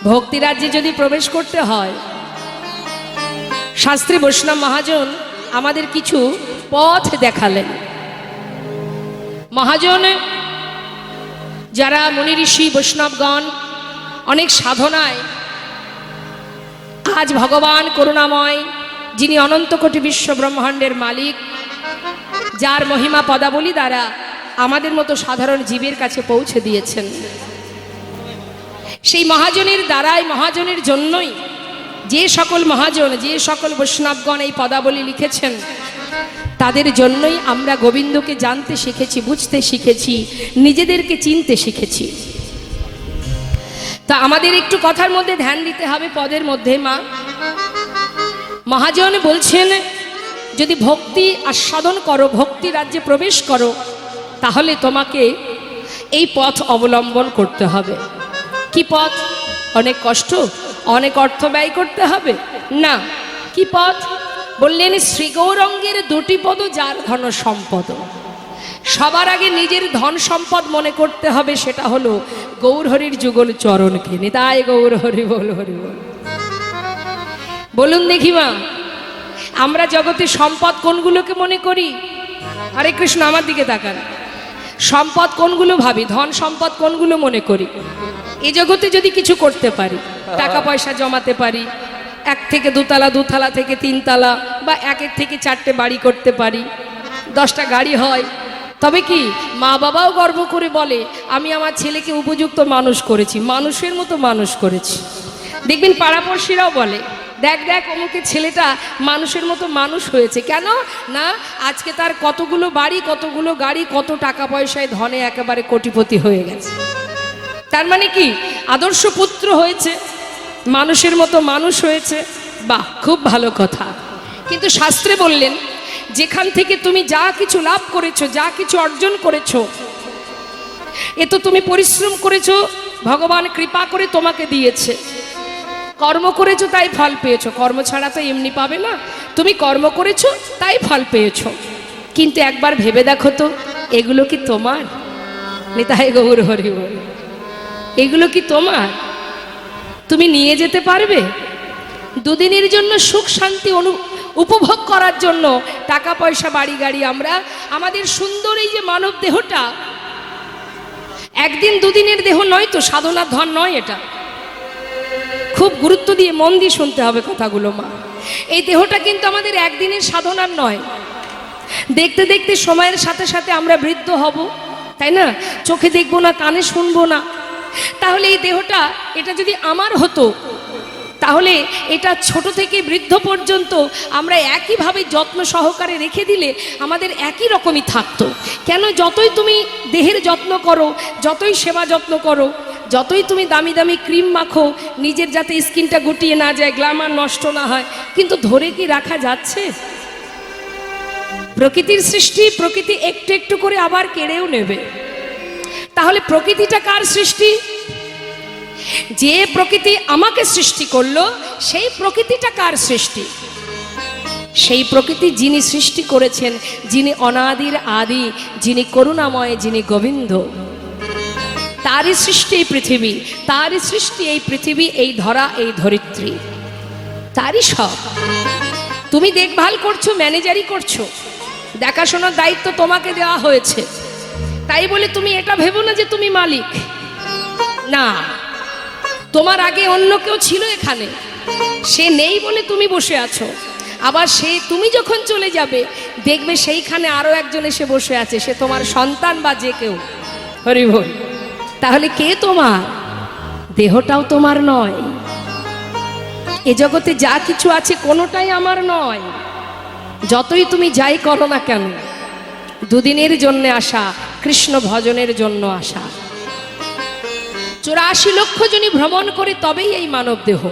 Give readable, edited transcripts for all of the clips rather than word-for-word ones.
ভক্তি রাজ্যে যদি প্রবেশ করতে হয়, শাস্ত্রী বৈষ্ণব মহাজন আমাদের কিছু পথ দেখালেন। মহাজন যারা মুনি ঋষি বৈষ্ণবগণ অনেক সাধনায় আজ ভগবান করুণাময়, যিনি অনন্ত কোটি বিশ্ব ব্রহ্মাণ্ডের মালিক, যার মহিমা পদাবলী দ্বারা আমাদের মতো সাধারণ জীবের কাছে পৌঁছে দিয়েছেন, সেই মহাজনের দ্বারাই, মহাজনের জন্যই যে সকল মহাজন, যে সকল বৈষ্ণবগণ এই পদাবলী লিখেছেন, তাদের জন্যই আমরা গোবিন্দকে জানতে শিখেছি, বুঝতে শিখেছি, নিজেদেরকে চিনতে শিখেছি। তা আমাদের একটু কথার মধ্যে ধ্যান দিতে হবে পদের মধ্যে। মহাজন বলছেন, যদি ভক্তি আস্বাদন করো, ভক্তি রাজ্যে প্রবেশ করো, তাহলে তোমাকে এই পথ অবলম্বন করতে হবে। কি পথ? অনেক কষ্ট, অনেক অর্থ ব্যয় করতে হবে না। কি পথ? বললেন, শ্রী গৌরাঙ্গের দুটি পদ যার ধন সম্পদ। সবার আগে নিজের ধন সম্পদ মনে করতে হবে, সেটা হলো গৌরহরির যুগল চরণকে। নিতাই গৌরহরি বল, হরি বল। বলুন দেখি মা, আমরা জগতে সম্পদ কোনগুলোকে মনে করি? হরে কৃষ্ণ, আমার দিকে তাকান। সম্পদ কোনগুলো ভাবি? ধন সম্পদ কোনগুলো মনে করি? এই জগতে যদি কিছু করতে পারি, টাকা পয়সা জমাতে পারি, 1 থেকে 2 তলা, 2 তলা থেকে 3 তলা, বা 1 থেকে 4টে বাড়ি করতে পারি, 10টা গাড়ি হয়, তবে কি মা বাবাও গর্ব করে বলে, আমি আমার ছেলেকে উপযুক্ত মানুষ করেছি, মানুষের মতো মানুষ করেছি। দেখবেন পাড়াপড়শিরাও বলে, দেখ দেখ অমুকের ছেলেটা মানুষের মতো মানুষ হয়েছে। কেন না? আজকে তার কতগুলো বাড়ি, কতগুলো গাড়ি, কত টাকা পয়সায় ধনে একেবারে কোটিপতি হয়ে গেছে। তার মানে কি? আদর্শ পুত্র হয়েছে, মানুষের মতো মানুষ হয়েছে। বাহ, খুব ভালো কথা। কিন্তু শাস্ত্রে বললেন, যেখান থেকে তুমি যা কিছু লাভ করেছো, যা কিছু অর্জন করেছো, এ তো তুমি পরিশ্রম করেছো, ভগবান কৃপা করে তোমাকে দিয়েছে। কর্ম করেছো তাই ফল পেয়েছো, কর্ম ছাড়া তো এমনি পাবে না। তুমি কর্ম করেছো তাই ফল পেয়েছো। কিন্তু একবার ভেবে দেখো তো, এগুলো কি তোমার? নিতাই গৌর হরি বল। এগুলো কি তোমার? তুমি নিয়ে যেতে পারবে? দুদিনের জন্য সুখ শান্তি উপভোগ করার জন্য টাকা পয়সা, বাড়ি গাড়ি, আমরা আমাদের সুন্দর এই যে মানব দেহটা, একদিন দুদিনের দেহ নয় তো, সাধনার ধন নয় এটা। খুব গুরুত্ব দিয়ে মন দিয়ে শুনতে হবে কথাগুলো মা। এই দেহটা কিন্তু আমাদের একদিনের সাধনার নয়। দেখতে দেখতে সময়ের সাথে সাথে আমরা বৃদ্ধ হব, তাই না? চোখে দেখবো না, কানে শুনবো না। তাহলে এই দেহটা, এটা যদি আমার হতো, তাহলে এটা ছোট থেকে বৃদ্ধ পর্যন্ত আমরা একইভাবে যত্ন সহকারে রেখে দিলে আমাদের একই রকমই থাকতো। কেন? যতই তুমি দেহের যত্ন করো, যতই সেবা যত্ন করো, যতই তুমি দামি দামি ক্রিম মাখো, নিজের যাতে স্কিনটা গুটিয়ে না যায়, গ্ল্যামার নষ্ট না হয়, কিন্তু ধরে কি রাখা যাচ্ছে? প্রকৃতির সৃষ্টি, প্রকৃতি একটু একটু করে আবার কেড়েও নেবে। তাহলে প্রকৃতিটা কার সৃষ্টি? যে প্রকৃতি আমাকে সৃষ্টি করলো, সেই প্রকৃতিটা কার সৃষ্টি? সেই প্রকৃতি যিনি সৃষ্টি করেছেন, যিনি অনাদির আদি, যিনি করুণাময়, যিনি গোবিন্দ, তারই সৃষ্টি এই পৃথিবী, তারই সৃষ্টি এই পৃথিবী, এই ধরা, এই ধরিত্রী, তারই সব। তুমি দেখভাল করছো, ম্যানেজারি করছো, দেখাশোনার দায়িত্ব তোমাকে দেওয়া হয়েছে। তাই বলে তুমি এটা ভেবো না যে তুমি মালিক। না, তোমার আগে অন্য কেউ ছিল এখানে, সে নেই বলে তুমি বসে আছো। আবার তুমি যখন চলে যাবে, দেখবে সেইখানে আরো একজন এসে বসে আছে, সে তোমার সন্তান বা যে কেউ। হরি বল। তাহলে কে তোমার? দেহটাও তোমার নয়। এ জগতে যা কিছু আছে কোনোটাই আমার নয়। যতই তুমি যাই করো না কেন, দুদিনের জন্য আসা, কৃষ্ণ ভজনের জন্য আসা। 84 লক্ষ জনই ভ্রমণ করে তবেই এই মানব দেহ।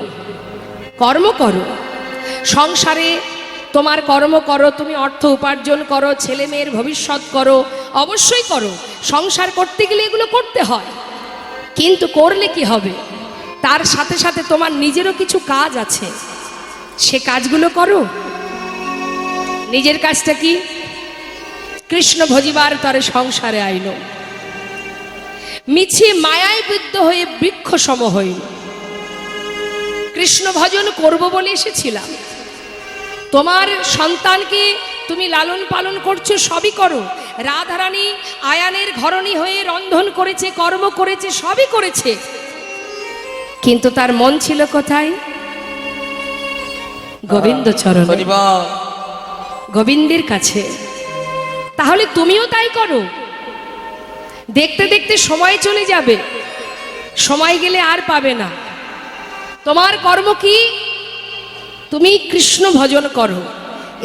কর্ম করো, সংসারে তোমার কর্ম করো, তুমি অর্থ উপার্জন করো, ছেলে মেয়ের ভবিষ্যৎ করো, অবশ্যই করো। সংসার করতে গেলে এগুলো করতে হয়, কিন্তু করলে কি হবে? তার সাথে সাথে তোমার নিজেরও কিছু কাজ আছে, সে কাজগুলো করো। নিজের কাজটা কি? কৃষ্ণ ভজিবার তরে সংসারে আইল, মিছে মায়ায় বিদ্ধ হয়ে বৃক্ষ সম হইল। কৃষ্ণ ভজন করব বলে এসেছিলাম। তোমার সন্তানকে তুমি লালন পালন করছো, সবই করো। রাধারানী আয়ানের ঘরণী হয়ে রন্ধন করেছে, কর্ম করেছে, সবই করেছে, কিন্তু তার মন ছিল কোথায়? গোবিন্দ চরণ, গোবিন্দের কাছে। তাহলে তুমিও তাই করো। দেখতে দেখতে সময় চলে যাবে, সময় গেলে আর পাবে না। তোমার কর্ম কি? তুমি কৃষ্ণ ভজন করো,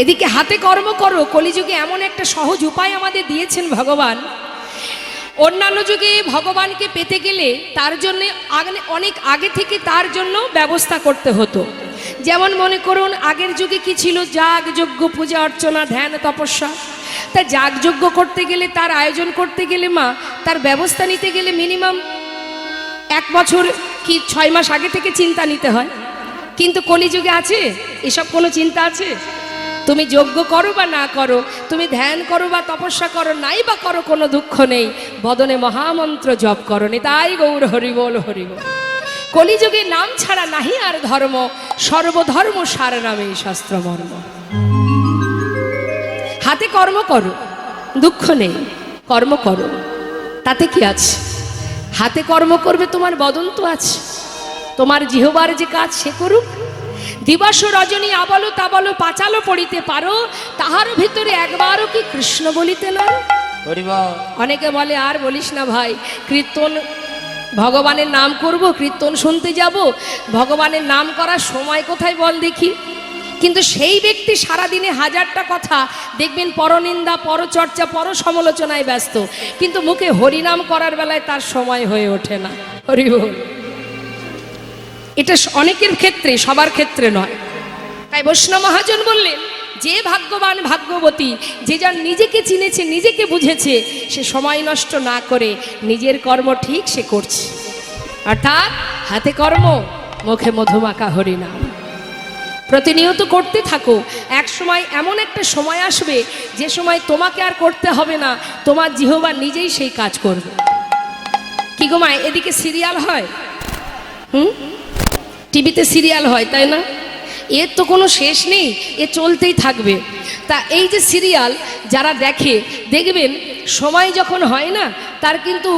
এদিকে হাতে কর্ম করো। কলিযুগে এমন একটা সহজ উপায় আমাদের দিয়েছেন ভগবান। অন্যান্য যুগে ভগবানকে পেতে গেলে তার জন্য অনেক আগে থেকে তার জন্য ব্যবস্থা করতে হতো। যেমন মনে করুন, আগের যুগে কি ছিল? যাগ যজ্ঞ, পূজা অর্চনা, ধ্যান, তপস্যা। তা যাগযজ্ঞ করতে গেলে, তার আয়োজন করতে গেলে, মা তার ব্যবস্থা নিতে গেলে মিনিমাম 1 বছর কি 6 মাস আগে থেকে চিন্তা নিতে হয়। কিন্তু কলিযুগে আছে এসব কোনো চিন্তা আছে? তুমি যজ্ঞ করো বা না করো, তুমি ধ্যান করো বা তপস্যা করো, নাই বা করো, কোনো দুঃখ নেই। বদনে মহামন্ত্র জপ করো, তাই গৌর হরিবোল হরিবোল। কলিযুগে নাম ছাড়া নাহি আর ধর্ম, সর্বধর্ম সার নামে শাস্ত্র মর্ম। হাতে কর্ম করো, দুঃখ নেই, কর্ম করো, তাতে কি আছে? হাতে কর্ম করবে, তোমার বদন তো আছে। তোমার জিহবার যে কাজ সে করুক। দিবস রজনী আবলো তাবলো পাঁচালো পড়িতে পারো, তাহার ভিতরে একবারও কি কৃষ্ণ বলিতে না? অনেকে বলে আর বলিস না ভাই, কীর্তন ভগবানের নাম করব, কীর্তন শুনতে যাব, ভগবানের নাম করার সময় কোথায় বল দেখি? কিন্তু সেই ব্যক্তি সারাদিনে 1000টা কথা দেখবেন পরনিন্দা, পরচর্চা, পর সমালোচনায় ব্যস্ত, কিন্তু মুখে হরিনাম করার বেলায় তার সময় হয়ে ওঠে না। হরি বল। এটা অনেকের ক্ষেত্রে, সবার ক্ষেত্রে নয়। তাই বৈষ্ণব মহাজন বললেন, যে ভাগ্যবান ভাগ্যবতী, যে যার নিজেকে চিনেছে, নিজেকে বুঝেছে, সে সময় নষ্ট না করে নিজের কর্ম ঠিক সে করছে। অর্থাৎ হাতে কর্ম, মুখে মধুমাখা হরিনাম প্রতিনিয়ত করতে থাকো। এক সময় এমন একটা সময় আসবে যে সময় তোমাকে আর করতে হবে না, তোমার জিহ্বা নিজেই সেই কাজ করবে। কি গো মা, এদিকে সিরিয়াল হয়, টিভিতে সিরিয়াল হয়, তাই না? এর তো কোনো শেষ নেই, এ চলতেই থাকবে। তা এই যে সিরিয়াল যারা দেখে, দেখবেন সময় যখন হয় না, তার কিন্তু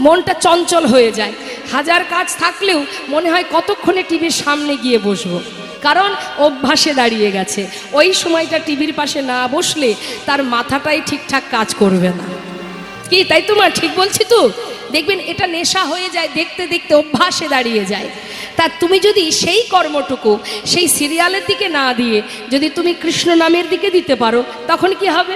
মনটা চঞ্চল হয়ে যায়। 1000 কাজ থাকলেও মনে হয় কতক্ষণে টিভির সামনে গিয়ে বসবো, কারণ অভ্যাসে দাঁড়িয়ে গেছে। ওই সময়টা টিভির পাশে না বসলে তার মাথাটাই ঠিকঠাক কাজ করবে না। কি তাই তো মা, ঠিক বলছি তো? দেখবেন এটা নেশা হয়ে যায়, দেখতে দেখতে অভ্যাসে দাঁড়িয়ে যায়। তা তুমি যদি সেই কর্মটুকু সেই সিরিয়ালের দিকে না দিয়ে যদি তুমি কৃষ্ণ নামের দিকে দিতে পারো, তখন কি হবে?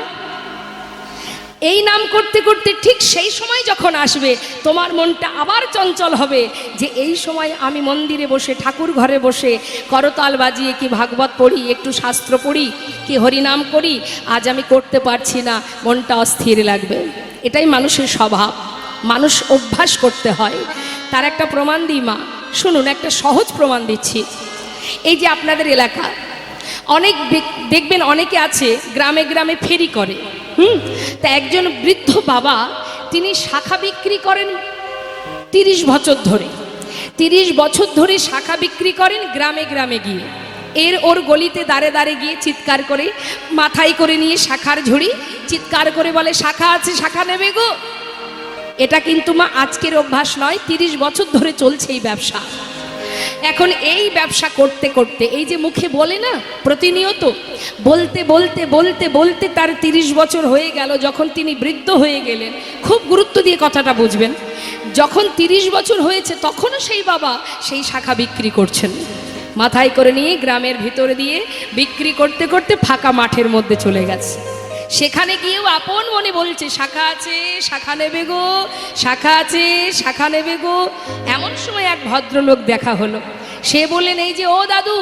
এই নাম করতে করতে ঠিক সেই সময় যখন আসবে, তোমার মনটা আবার চঞ্চল হবে যে এই সময় আমি মন্দিরে বসে, ঠাকুর ঘরে বসে করতাল বাজিয়ে কি ভাগবত পড়ি, একটু শাস্ত্র পড়ি, কি হরিনাম করি, আজ আমি করতে পারছি না, মনটা অস্থির লাগবে। এটাই মানুষের স্বভাব, মানুষ অভ্যাস করতে হয়। তার একটা প্রমাণ দিই মা, শুনুন, একটা সহজ প্রমাণ দিচ্ছি। এই যে আপনাদের এলাকা অনেক দেখবেন অনেকে আছে গ্রামে গ্রামে ফেরি করে। তা একজন বৃদ্ধ বাবা, তিনি শাখা বিক্রি করেন 30 বছর ধরে। 30 বছর ধরে শাখা বিক্রি করেন গ্রামে গ্রামে গিয়ে। ওর গলিতে দাঁড়ে দাঁড়ে গিয়ে চিৎকার করে, মাথায় করে নিয়ে শাখার ঝুড়ি, চিৎকার করে বলে, শাখা আছে, শাখা নেবে গো। এটা কিন্তু মা আজকের অভ্যাস নয়, 30 বছর ধরে চলছে এই ব্যবসা। এখন এই ব্যবসা করতে করতে, এই যে মুখে বলে না প্রতিনিয়ত, বলতে বলতে বলতে বলতে তার 30 বছর হয়ে গেল। যখন তিনি বৃদ্ধ হয়ে গেলেন, খুব গুরুত্ব দিয়ে কথাটা বুঝবেন, যখন 30 বছর হয়েছে তখনও সেই বাবা সেই শাখা বিক্রি করছেন, মাথায় করে নিয়ে গ্রামের ভিতরে দিয়ে বিক্রি করতে করতে ফাঁকা মাঠের মধ্যে চলে গেছে। সেখানে গিয়েও আপন মনে বলছে, শাখা আছে, শাখা নেবে গো, শাখা আছে, শাখা নেবে গো। এমন সময় এক ভদ্রলোক দেখা হলো। সে বললেন, এই যে ও দাদু,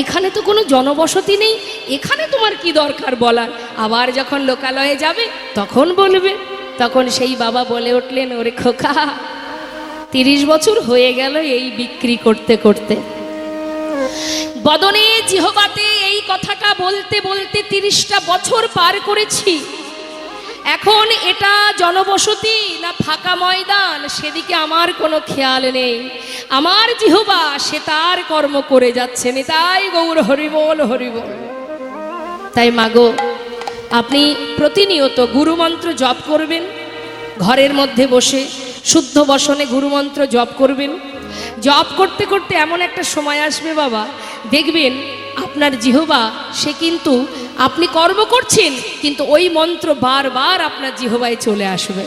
এখানে তো কোনো জনবসতি নেই, এখানে তোমার কি দরকার বলার? আবার যখন লোকালয়ে যাবে তখন বলবে। তখন সেই বাবা বলে উঠলেন, ওরে খোকা, 30 বছর হয়ে গেল এই বিক্রি করতে করতে। বদনে জিহ্বাতে এই কথাটা বলতে বলতে 30টা বছর পার করেছি। এখন এটা জনবসতি না ফাঁকা ময়দান সেদিকে আমার কোনো খেয়াল নেই, আমার জিহ্বা সে তার কর্ম করে যাচ্ছে। নিতাই গৌর হরিবোল হরিবোল। তাই মাগো, আপনি প্রতিনিয়ত গুরুমন্ত্র জপ করবেন, ঘরের মধ্যে বসে শুদ্ধ বসনে গুরুমন্ত্র জপ করবেন। জপ করতে করতে এমন একটা সময় আসবে বাবা, দেখবেন আপনার জিহ্বা সে কিন্তু আপনি কর্ম করছেন কিন্তু ওই মন্ত্র বারবার আপনার জিহ্বায় চলে আসবে।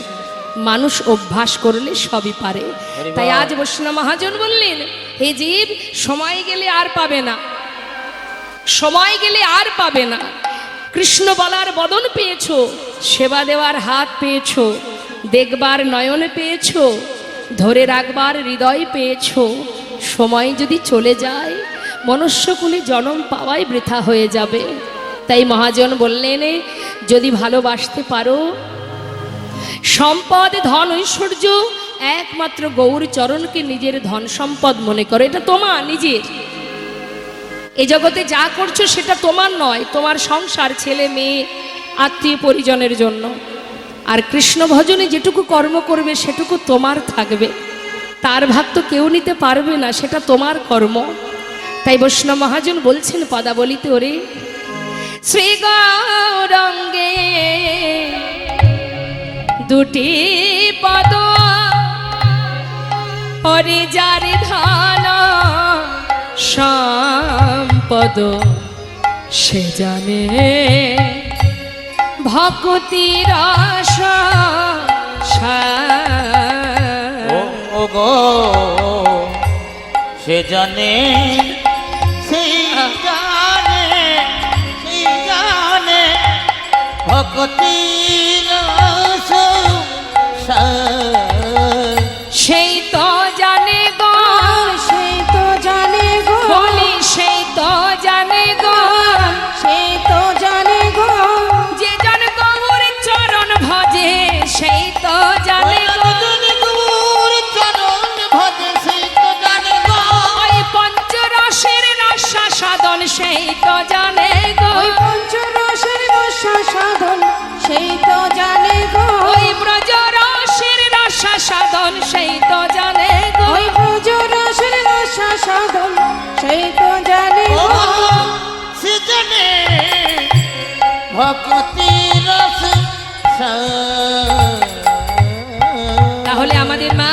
মানুষ অভ্যাস করলে সবই পারে। তাই আজ বৈষ্ণব মহাজন বললেন, হে জীব, সময় গেলে আর পাবে না, সময় গেলে আর পাবে না। কৃষ্ণ বলার বদন পেয়েছো, সেবা দেওয়ার হাত পেয়েছো, দেখবার নয়ন পেয়েছো, ধরে রাখবার হৃদয় পেয়েছো। সময় যদি চলে যায় মনুষ্যকুলে জন্ম পাওয়াই বৃথা হয়ে যাবে। তাই মহাজন বললেন, যদি ভালোবাসতে পারো, সম্পদ ধন ঐশ্বর্য একমাত্র গৌর চরণকে নিজের ধন সম্পদ মনে করো। এটা তোমার নিজের, এই জগতে যা করছো সেটা তোমার নয়, তোমার সংসার, ছেলে মেয়ে, আত্মীয় পরিজনের জন্য। আর কৃষ্ণ ভজনে যেটুকু কর্ম করবে সেটুকু তোমার থাকবে, তার ভাগ তো কেউ নিতে পারবে না, সেটা তোমার কর্ম। তাই বৈষ্ণব মহাজন বলছেন পদাবলিতে, ওরে শ্রী গৌরঙ্গে দুটি পদ, ওরে যার ধন সম্পদ, সে জানে ভক্তির রস। ও গো, সে জানে, সেই জানে, সেই জানে ভক্তির রস। সেই তো জানে গো, সেই তো জানে গো, বলি সেই তো জানে গো, সেই তো জানে গো, যে জন গৌর চরণ ভজে সেই তো জানে গো, ওই পঞ্চরসের রসা সাধন সেই তো জানে গো, ওই পঞ্চরসের রসা সাধন সেই তো জানে গো, ওই ব্রজরসের রসা সাধন সেই তো জানে গো, ওই ব্রজরসের রসা সাধন সেই তো জানে গো, সে জানে ভক্তির রস। তাহলে আমাদের মা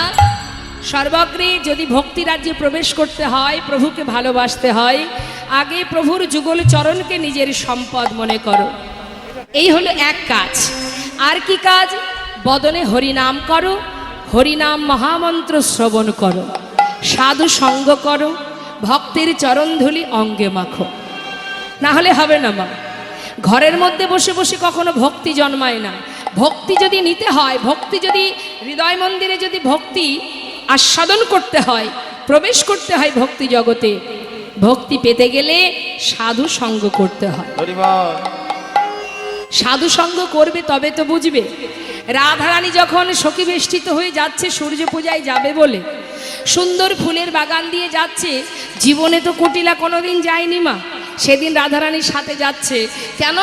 সর্বগ্রে যদি ভক্তি রাজ্যে প্রবেশ করতে হয়, প্রভুকে ভালোবাসতে হয়, আগে প্রভুর যুগল চরণকে নিজের সম্পদ মনে করো। এই হলো এক কাজ। আর কি কাজ? বদনে হরিনাম করো, হরিনাম মহামন্ত্র শ্রবণ করো, সাধু সঙ্গ করো, ভক্তের চরণধুলি অঙ্গে মাখো। না হলে হবে না মা। ঘরের মধ্যে বসে বসে কখনো ভক্তি জন্মায় না। ভক্তি যদি নিতে হয়, ভক্তি যদি হৃদয় মন্দিরে যদি ভক্তি আস্বাদন করতে হয়, প্রবেশ করতে হয় ভক্তি জগতে, ভক্তি পেতে গেলে সাধু সঙ্গ করতে হয়। সাধু সঙ্গ করবে তবে তো বুঝবে। রাধারানী যখন সখী বেষ্টিত হয়ে যাচ্ছে সূর্য পূজায় যাবে বলে, সুন্দর ফুলের বাগান দিয়ে যাচ্ছে, জীবনে তো কুটিলা কোনোদিন যায়নি মা, সেদিন রাধারানীর সাথে যাচ্ছে। কেন?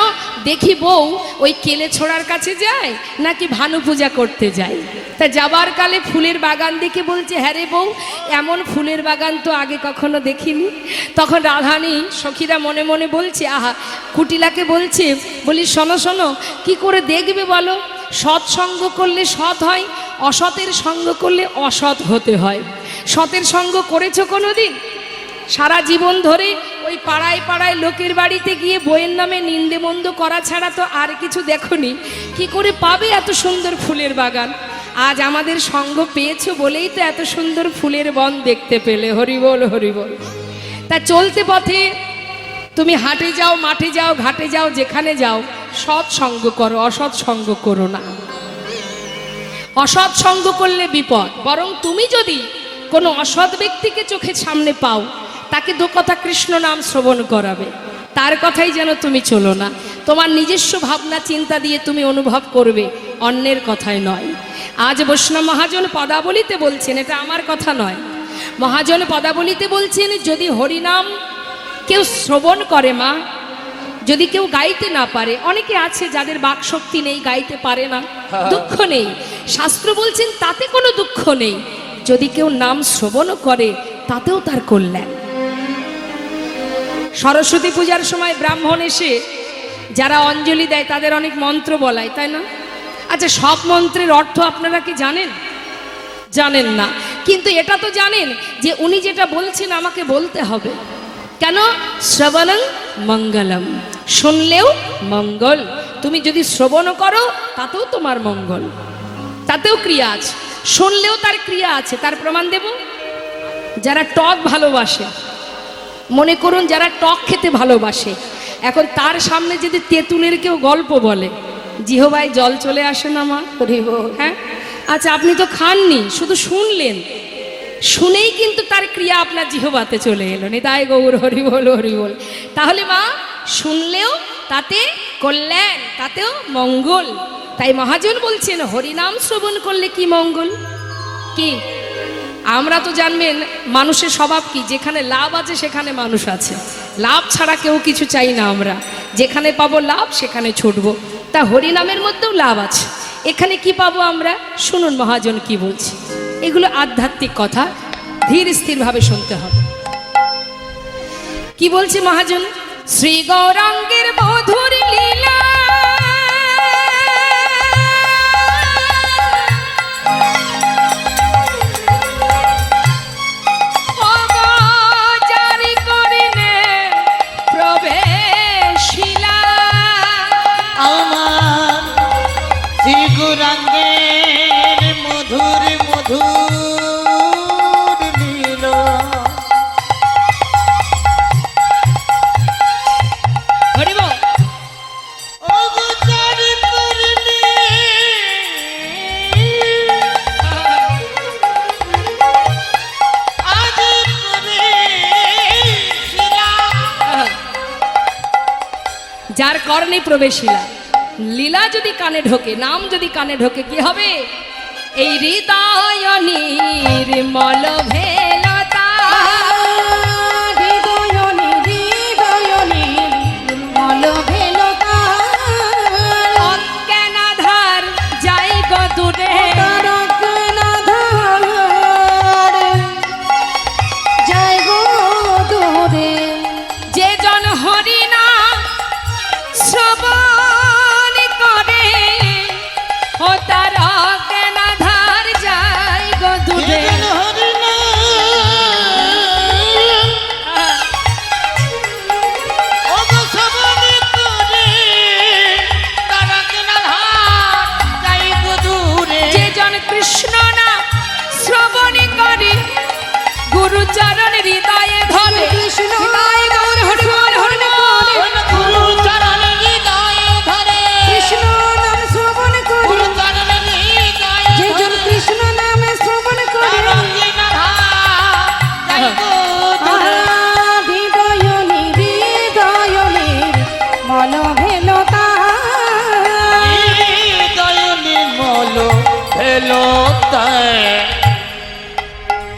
দেখি বউ ওই কেলে ছোড়ার কাছে যায় নাকি ভানু পূজা করতে যায়। তা যাবার কালে ফুলের বাগান দেখে বলছে, হ্যাঁ রে বউ, এমন ফুলের বাগান তো আগে কখনো দেখিনি। তখন রাধারানী সখীরা মনে মনে বলছে, আহা, কুটিলাকে বলছে, বলি শোনো শোনো, কি করে দেখবে বলো? সৎসঙ্গ করলে সৎ হয়, অসতের সঙ্গ করলে অসৎ হতে হয়। সতের সঙ্গ করেছো কোনোদিন? সারা জীবন ধরে ওই পাড়ায় পাড়ায় লোকের বাড়িতে গিয়ে বইয়ের নামে নিন্দে মন্দ করা ছাড়া তো আর কিছু দেখনি। কি করে পাবে এত সুন্দর ফুলের বাগান? আজ আমাদের সঙ্গ পেয়েছো বলেই তো এত সুন্দর ফুলের বন দেখতে পেলে। হরিবল হরিবল। তা চলতে পথে তুমি হাটে যাও, মাঠে যাও, ঘাটে যাও, যেখানে যাও, সৎ সঙ্গ করো, অসৎ সঙ্গ করো না। অসৎ সঙ্গ করলে বিপদ। বরং তুমি যদি কোনো অসৎ ব্যক্তিকে চোখের সামনে পাও, তাকে দু কথা কৃষ্ণ নাম শ্রবণ করাবে, তার কথাই যেন তুমি চলো না। তোমার নিজস্ব ভাবনা চিন্তা দিয়ে তুমি অনুভব করবে, অন্যের কথাই নয়। আজ বৈষ্ণব মহাজন পদাবলিতে বলছেন, এটা আমার কথা নয়, মহাজন পদাবলিতে বলছেন, যদি হরিনাম কেউ শ্রবণ করে মা, যদি কেউ গাইতে না পারে, অনেকে আছে যাদের বাক শক্তি নেই, গাইতে পারে না, দুঃখ নেই। শাস্ত্র বলছেন তাতে কোনো দুঃখ নেই, যদি কেউ নাম শ্রবণ করে তাতেও তার কল্যাণ। সরস্বতী পূজার সময় ব্রাহ্মণ এসে যারা অঞ্জলি দেয় তাদের অনেক মন্ত্র বলায়, তাই না? আচ্ছা, সব মন্ত্রের অর্থ আপনারা কি জানেন? জানেন না, কিন্তু এটা তো জানেন যে উনি যেটা বলছেন আমাকে বলতে হবে। কেন? শ্রবণং মঙ্গলম, শুনলেও মঙ্গল। তুমি যদি শ্রবণ করো তাতেও তোমার মঙ্গল, তাতেও ক্রিয়া আছে, শুনলেও তার ক্রিয়া আছে। তার প্রমাণ দেব। যারা টক ভালোবাসে, মনে করুন যারা টক খেতে ভালোবাসে, এখন তার সামনে যদি তেঁতুলের কেউ গল্প বলে, জিহবায় জল চলে আসে না মা? হ্যাঁ, আচ্ছা, আপনি তো খাননি, শুধু শুনলেন, শুনেই কিন্তু তার ক্রিয়া আপনার জিহবাতে চলে এলো। নিতাই গৌর হরি বল, হরি বল। তাহলে মা, শুনলেও তাতে কল্যাণ, তাতেও মঙ্গল। তাই মহাজন বলছেন হরিনাম শ্রবণ করলে কি মঙ্গল। কি আমরা তো জানবেন মানুষের স্বভাব কি, যেখানে লাভ আছে সেখানে মানুষ আছে, লাভ ছাড়া কেউ কিছু চাই না আমরা, যেখানে পাবো লাভ সেখানে ছুটবো। তা হরিনামের মধ্যেও লাভ আছে। এখানে কি পাবো আমরা? শুনুন মহাজন কি বলছে। এগুলো আধ্যাত্মিক কথা, ধীর স্থিরভাবে শুনতে হবে। কি বলছে মহাজন? শ্রী গৌরাঙ্গের মধুর লীলা, আমার শ্রী গৌরাঙ্গের মধুর মধুর লীলা। হরিব অবতারি করলে আজ করেছিলাম। যার কর্ণে প্রবেশিলা, লীলা যদি কানে ঢোকে, নাম যদি কানে ঢোকে, কি হবে? এই হৃদয় নির্মল ভেলতা, অজ্ঞানাধার যাই গো দূরে, যে জন হরি নাম শ্রবণ করে, ও তার অজ্ঞানাধার যাই গো দূরে। যে জন কৃষ্ণ নাম শ্রবণ করে, গুরুচরণ হৃদয়ে ধরে। হৃদয়ে গৌর হরি বল, হরি বল।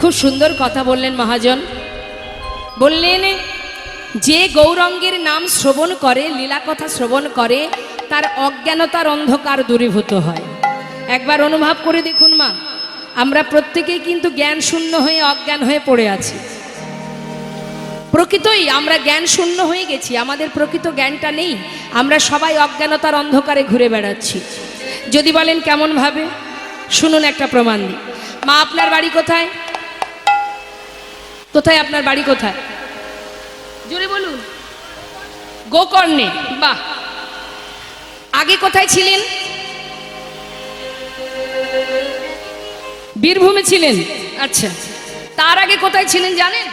খুব সুন্দর কথা বললেন মহাজন। বললেন যে গৌরাঙ্গের নাম শ্রবণ করে, লীলা কথা শ্রবণ করে, তার অজ্ঞানতার অন্ধকার দূরীভূত হয়। একবার অনুভব করে দেখুন মা, আমরা প্রত্যেকেই কিন্তু জ্ঞান শূন্য হয়ে অজ্ঞান হয়ে পড়ে আছি। প্রকৃতই আমরা জ্ঞান শূন্য হয়ে গেছি, আমাদের প্রকৃত জ্ঞানটা নেই, আমরা সবাই অজ্ঞানতার অন্ধকারে ঘুরে বেড়াচ্ছি। যদি বলেন কেমন ভাবে, শুনুন একটা প্রমাণ দিই। মা, আপনার বাড়ি কোথায়? কোথায় আপনার বাড়ি? কোথায়? জোরে বলুন। গোকর্ণে। বাহ। আগে কোথায় ছিলেন? বীরভূমে ছিলেন। আচ্ছা, তার আগে কোথায় ছিলেন জানেন?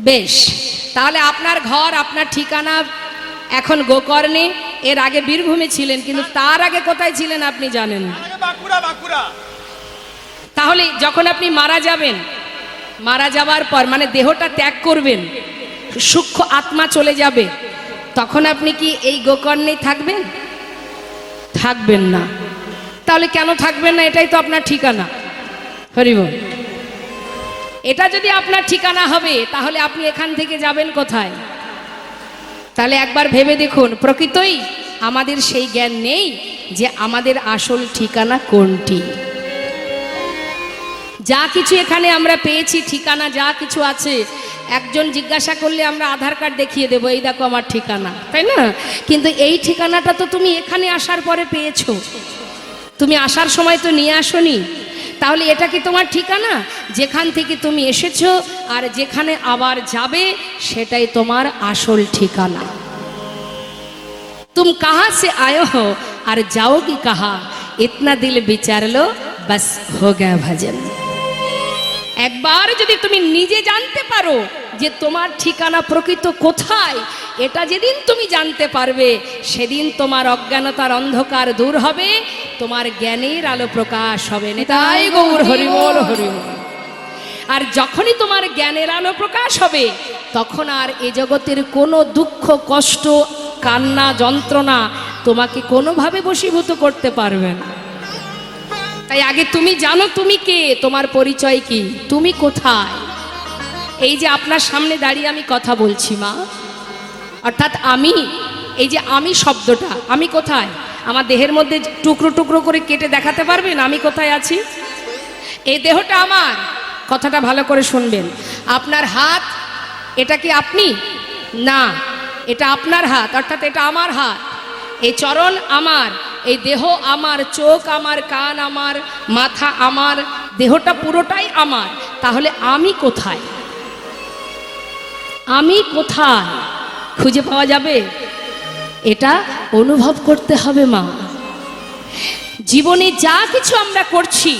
বেশ, তাহলে আপনার ঘর, আপনার ঠিকানা এখন গোকর্ণে, এর আগে বীরভূমে ছিলেন, কিন্তু তার আগে কোথায় ছিলেন আপনি জানেন? তাহলে যখন আপনি মারা যাবেন, মারা যাবার পর মানে দেহটা ত্যাগ করবেন, সূক্ষ্ম আত্মা চলে যাবে, তখন আপনি কি এই গোকর্ণে থাকবেন? থাকবেন না। তাহলে কেন থাকবেন না? এটাই তো আপনার ঠিকানা। হরি বল। এটা যদি আপনার ঠিকানা হবে, তাহলে আপনি এখান থেকে যাবেন কোথায়? তাহলে একবার ভেবে দেখুন, প্রকৃতই আমাদের সেই জ্ঞান নেই যে আমাদের আসল ঠিকানা কোনটি। যা কিছু এখানে আমরা পেয়েছি ঠিকানা, যা কিছু আছে, একজন জিজ্ঞাসা করলে আমরা আধার কার্ড দেখিয়ে দেবো, এই দেখো আমার ঠিকানা, তাই না? কিন্তু এই ঠিকানাটা তো তুমি এখানে আসার পরে পেয়েছো, তুমি আসার সময় তো নিয়ে আসোনি। তাহলে এটা কি তোমার ঠিকানা? যেখান থেকে তুমি এসেছো আর যেখানে আবার যাবে সেটাই তোমার আসল ঠিকানা। तुम कहाँ से आए हो और जाओगी कहाँ, इतना दिल विचार लो, बस हो गया भजन। একবার যদি তুমি নিজে জানতে পারো যে তোমার ঠিকানা প্রকৃত কোথায়, এটা যেদিন তুমি জানতে পারবে সেদিন তোমার অজ্ঞানতার অন্ধকার দূর হবে, তোমার জ্ঞানের আলো প্রকাশ হবে। নিতাই গৌর হরি বল, হরি বল। আর যখনই তোমার জ্ঞানের আলো প্রকাশ হবে তখন আর এ জগতের কোনো দুঃখ, কষ্ট, কান্না, যন্ত্রণা তোমাকে কোনোভাবে বশীভূত করতে পারবে না। তাই আগে তুমি জানো তুমি কে, তোমার পরিচয় কি, তুমি কোথায়। এই যে আপনার সামনে দাঁড়িয়ে আমি কথা বলছি মা, অর্থাৎ আমি, এই যে আমি শব্দটা, আমি কোথায়? আমার দেহের মধ্যে টুকরো টুকরো করে কেটে দেখাতে পারবেন আমি কোথায় আছি? এই দেহটা আমার, কথাটা ভালো করে শুনবেন। আপনার হাত, এটা কি আপনি? না, এটা আপনার হাত, অর্থাৎ এটা আমার হাত। এই চরণ আমার, এই দেহ আমার, চোখ আমার, কান আমার, মাথা আমার, দেহটা পুরোটাই আমার। তাহলে আমি কোথায়? আমি কোথায় খুঁজে পাওয়া যাবে? এটা অনুভব করতে হবে মা। জীবনে যা কিছু আমরা করছি,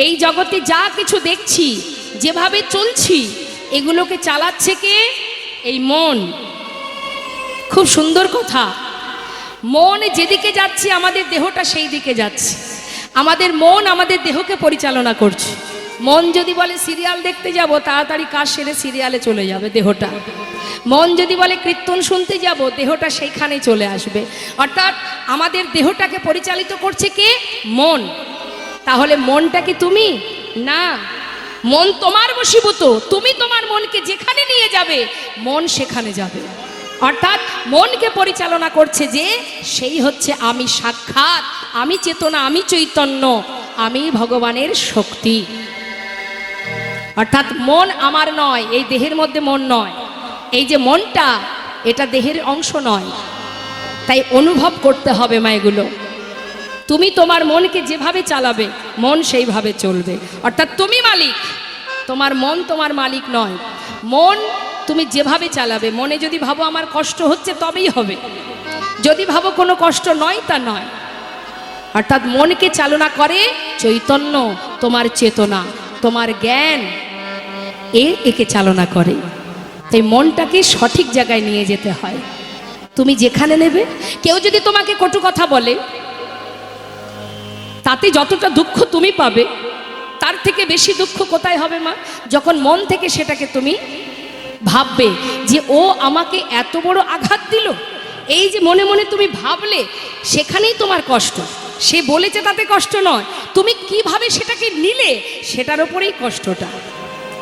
এই জগতে যা কিছু দেখছি, যেভাবে চলছি, এগুলোকে চালাচ্ছে কে? এই মন। খুব সুন্দর কথা, মন যেদিকে যাচ্ছে আমাদের দেহটা সেই দিকে যাচ্ছে। আমাদের মন আমাদের দেহকে পরিচালনা করছে। মন যদি বলে সিরিয়াল দেখতে যাব, তাড়াতাড়ি কাজ সেরে সিরিয়ালে চলে যাবে দেহটা। মন যদি বলে কীর্তন শুনতে যাব, দেহটা সেইখানে চলে আসবে। অর্থাৎ আমাদের দেহটাকে পরিচালিত করছে কে? মন। তাহলে মনটা কি তুমি? না, মন তোমার বশীভূত। তুমি তোমার মনকে যেখানে নিয়ে যাবে মন সেখানে যাবে। অর্থাৎ মনকে পরিচালনা করছে যে, সেই হচ্ছে আমি সাক্ষাৎ, আমি চেতনা, আমি চৈতন্য, আমি ভগবানের শক্তি। অর্থাৎ মন আমার নয়, এই দেহের মধ্যে মন নয়। এই যে মনটা, এটা দেহের অংশ নয়। তাই অনুভব করতে হবে মা এগুলো। তুমি তোমার মনকে যেভাবে চালাবে মন সেইভাবে চলবে। অর্থাৎ তুমি মালিক, তোমার মন তোমার মালিক নয়। মন তুমি যেভাবে চালাবে, মনে যদি ভাবো আমার কষ্ট হচ্ছে তবেই হবে, যদি ভাবো কোনো কষ্ট নয় তা নয়। অর্থাৎ মনকে চালনা করে চৈতন্য, তোমার চেতনা, তোমার জ্ঞান, একে চালনা করে। তাই মনটাকে সঠিক জায়গায় নিয়ে যেতে হয়। তুমি যেখানে নেবে, কেউ যদি তোমাকে কটু কথা বলে, তাতে যতটা দুঃখ তুমি পাবে তার থেকে বেশি দুঃখ কোথায় হবে মা? যখন মন থেকে সেটাকে তুমি ভাববে যে ও আমাকে এত বড় আঘাত দিল, এই যে মনে মনে তুমি ভাবলে, সেখানেই তোমার কষ্ট। সে বলেছে তাতে কষ্ট নয়, তুমি কিভাবে সেটাকে নিলে সেটার উপরেই কষ্টটা।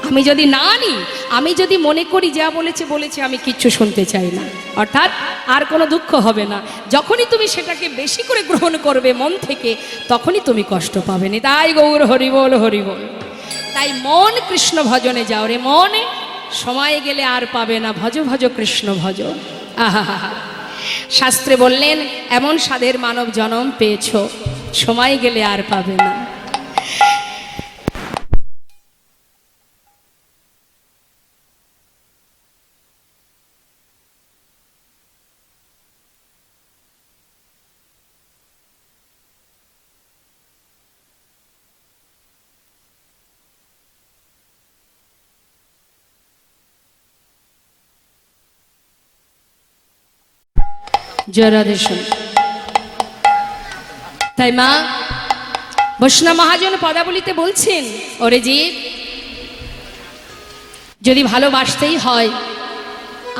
আমি যদি না নিই, আমি যদি মনে করি যা বলেছে বলেছে, আমি কিচ্ছু শুনতে চাই না, অর্থাৎ আর কোনো দুঃখ হবে না। যখনই তুমি সেটাকে বেশি করে গ্রহণ করবে মন থেকে, তখনই তুমি কষ্ট পাবে না। তাই গৌর হরি বল, হরি বল। তাই মন কৃষ্ণ ভজনে যাও রে মন, সময় গেলে আর পাবে না, ভজ ভজ কৃষ্ণ ভজ। আহা, শাস্ত্রে বললেন এমন সাধের মানব জনম পেয়েছ, সময় গেলে আর পাবে না। জয় রাধে। তাই মা বৈষ্ণব মহাজন পদাবলিতে বলছেন, ওরে জীব, যদি ভালোবাসতেই হয়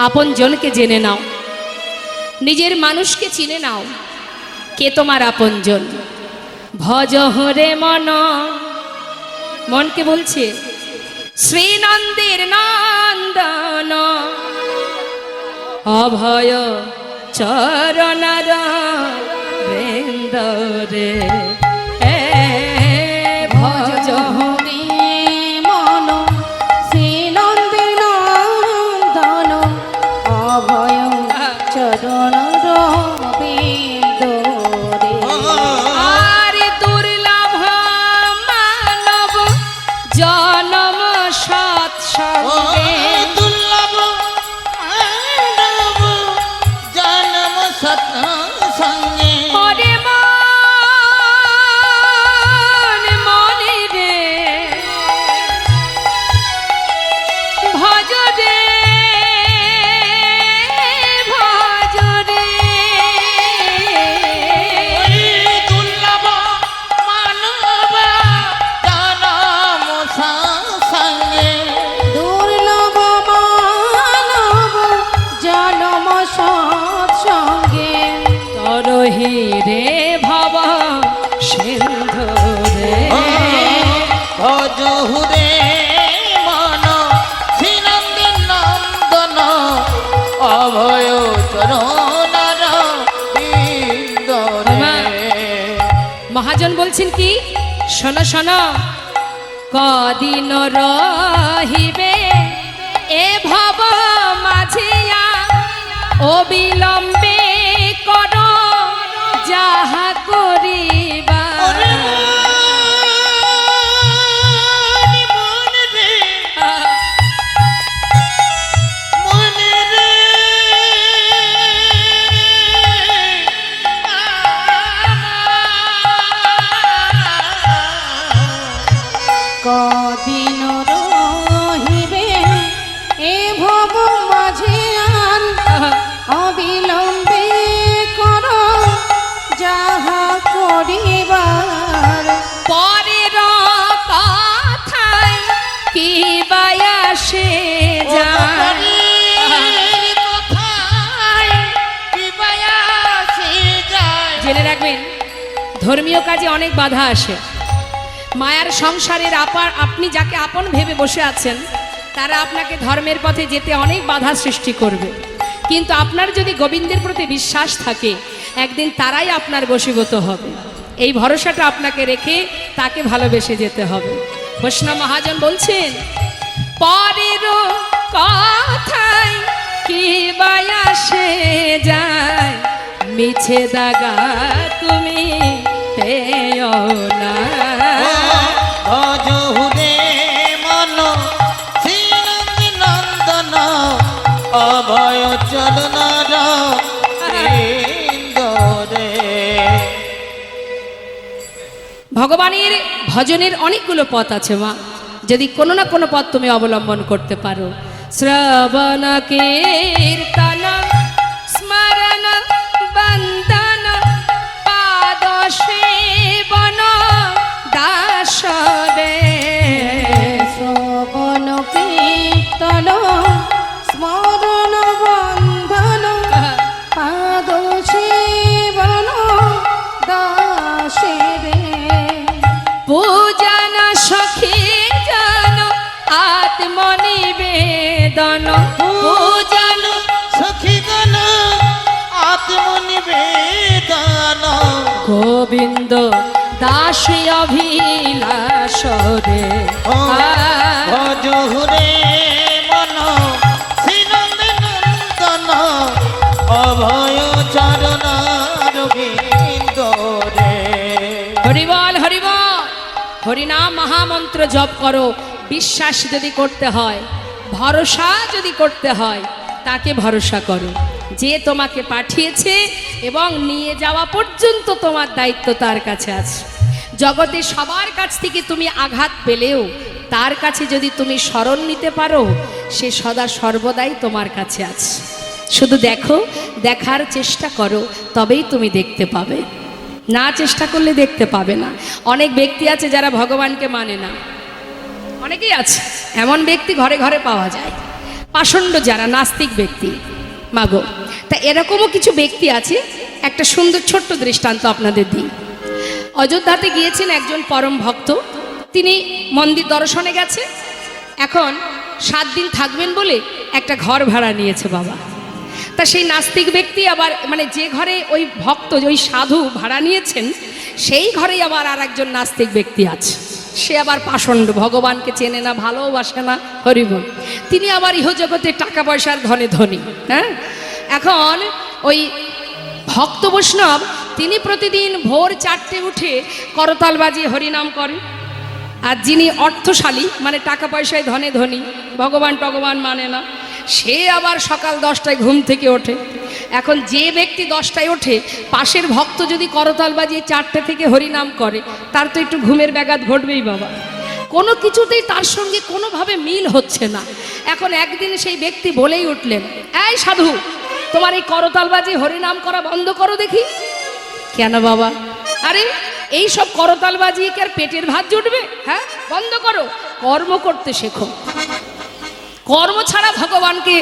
আপন জনকে জেনে নাও, নিজের মানুষকে চিনে নাও, কে তোমার আপন জন। ভজ হরে মন, মনকে বলছে শ্রীনন্দের নন্দন অভয় চরণর বৃন্দরে ভজ হরি মন শ্রীনন্দের নন্দন অভয় চরণ রবীন্দ্রে আরে দুর্লভ মানব জনম সৎসঙ্গে দুর্লভ মানব জন্ম সৎসঙ্গে ওরে মন মনে রে ভজ রে ভজ রে দুর্লভ মানব জন্ম সৎসঙ্গে দুর্লভ মানব জনম সৎসঙ্গে তরহি রে ভব সিন্ধু রে ভজ হুরে মন শ্রীনন্দী নন্দন অভয় চরণার বিন্দরে মহাজন বলছেন কি শোনো শোনো কদিন রহিবে এ ভব মাঝিয়া অবিলম্বে কর যাহা করিবা ওরে মন রে মনে রে কদিন রহিবে এ ভব মাঝিয়ান অবিলম্বে কর যাহা করিবার পরের কথায় কি বায়াসে যায় কোথায় কি বায়াসে যায় জেনে রাখবেন ধর্মীয় কাজে অনেক বাধা আসে মায়ার সংসারের আপনি যাকে আপন ভেবে বসে আছেন তারা আপনাকে ধর্মের পথে যেতে অনেক বাধা সৃষ্টি করবে কিন্তু আপনার যদি গোবিন্দের প্রতি বিশ্বাস থাকে একদিন তারাই আপনার বশীভূত হবে এই ভরসাটা আপনাকে রেখে তাকে ভালোবেসে যেতে হবে বৈষ্ণব মহাজন বলছেন পরের কথায় কি বায়াসে যায় মিছে দাগা তুমি পেও না ভজ হুরে মন শ্রীনন্দী নন্দন অভয় চরণার বৃন্দরে ভগবানের ভজনের অনেকগুলো পথ আছে মা যদি কোনো না কোনো পথ তুমি অবলম্বন করতে পারো শ্রবণ কীর্তন স্মরণ বন্দন পাদ সেবন দাস রে শ্রবণ কীর্তন স্মরণ বন্ধন পাদ সেবন দাসেরে পূজন সখী জন আত্মনিবেদন পূজন সখীগণ আত্মনিবেদন গোবিন্দ দাস অভিলাষ রে ভজ হুরে মন শ্রীনন্দী নন্দন অভয় চরণার বৃন্দরে হরিবল হরিবল হরিনাম মহামন্ত্র জপ করো বিশ্বাস যদি করতে হয় ভরসা যদি করতে হয় তাকে ভরসা করো যে তোমাকে পাঠিয়েছে এবং নিয়ে যাওয়া পর্যন্ত তোমার দায়িত্ব তার কাছে আছে জগতে সবার কাছ থেকে তুমি আঘাত পেলেও তার কাছে যদি তুমি শরণ নিতে পারো সে সদা সর্বদাই তোমার কাছে আছে শুধু দেখো দেখার চেষ্টা করো তবেই তুমি দেখতে পাবে না চেষ্টা করলে দেখতে পাবে না অনেক ব্যক্তি আছে যারা ভগবানকে মানে না অনেকেই আছে এমন ব্যক্তি ঘরে ঘরে পাওয়া যায় পাষণ্ড যারা নাস্তিক ব্যক্তি মাগো তা এরকমও কিছু ব্যক্তি আছে একটা সুন্দর ছোট্ট দৃষ্টান্ত আপনাদের দিই অযোধ্যাতে গিয়েছেন একজন পরম ভক্ত তিনি মন্দির দর্শনে গেছে এখন 7 দিন থাকবেন বলে একটা ঘর ভাড়া নিয়েছে বাবা তা সেই নাস্তিক ব্যক্তি আবার মানে যে ঘরে ওই ভক্ত ওই সাধু ভাড়া নিয়েছেন সেই ঘরেই আবার আর একজন নাস্তিক ব্যক্তি আছে। সে আবার পাষণ্ড, ভগবানকে চেনে না, ভালোবাসে না, হরিবল। তিনি আবার ইহজগতে টাকা পয়সার ধনে ধনী। হ্যাঁ, এখন ওই ভক্ত বৈষ্ণব তিনি প্রতিদিন ভোর 4টে উঠে করতাল বাজিয়ে হরিনাম করে। আর যিনি অর্থশালী মানে টাকা পয়সায় ধনে ধনী, ভগবান টগবান মানে না, সে আবার সকাল 10টায় ঘুম থেকে ওঠে। এখন যে ব্যক্তি 10টায় ওঠে, পাশের ভক্ত যদি করতাল বাজিয়ে 4টে থেকে হরিনাম করে, তার তো একটু ঘুমের ব্যাঘাত ঘটবেই বাবা। কোনো কিছুতেই তার সঙ্গে কোনোভাবে মিল হচ্ছে না। এখন একদিন সেই ব্যক্তি বলেই উঠলেন, এই সাধু, তোমার এই করতাল বাজিয়ে হরিনাম করা বন্ধ করো দেখি। কেন বাবা? আরে এই সব করতাল বাজিয়ে কি আর পেটের ভাত জুটবে? হ্যাঁ, বন্ধ করো, কর্ম করতে শেখো। কর্ম ছাড়া ভগবানকে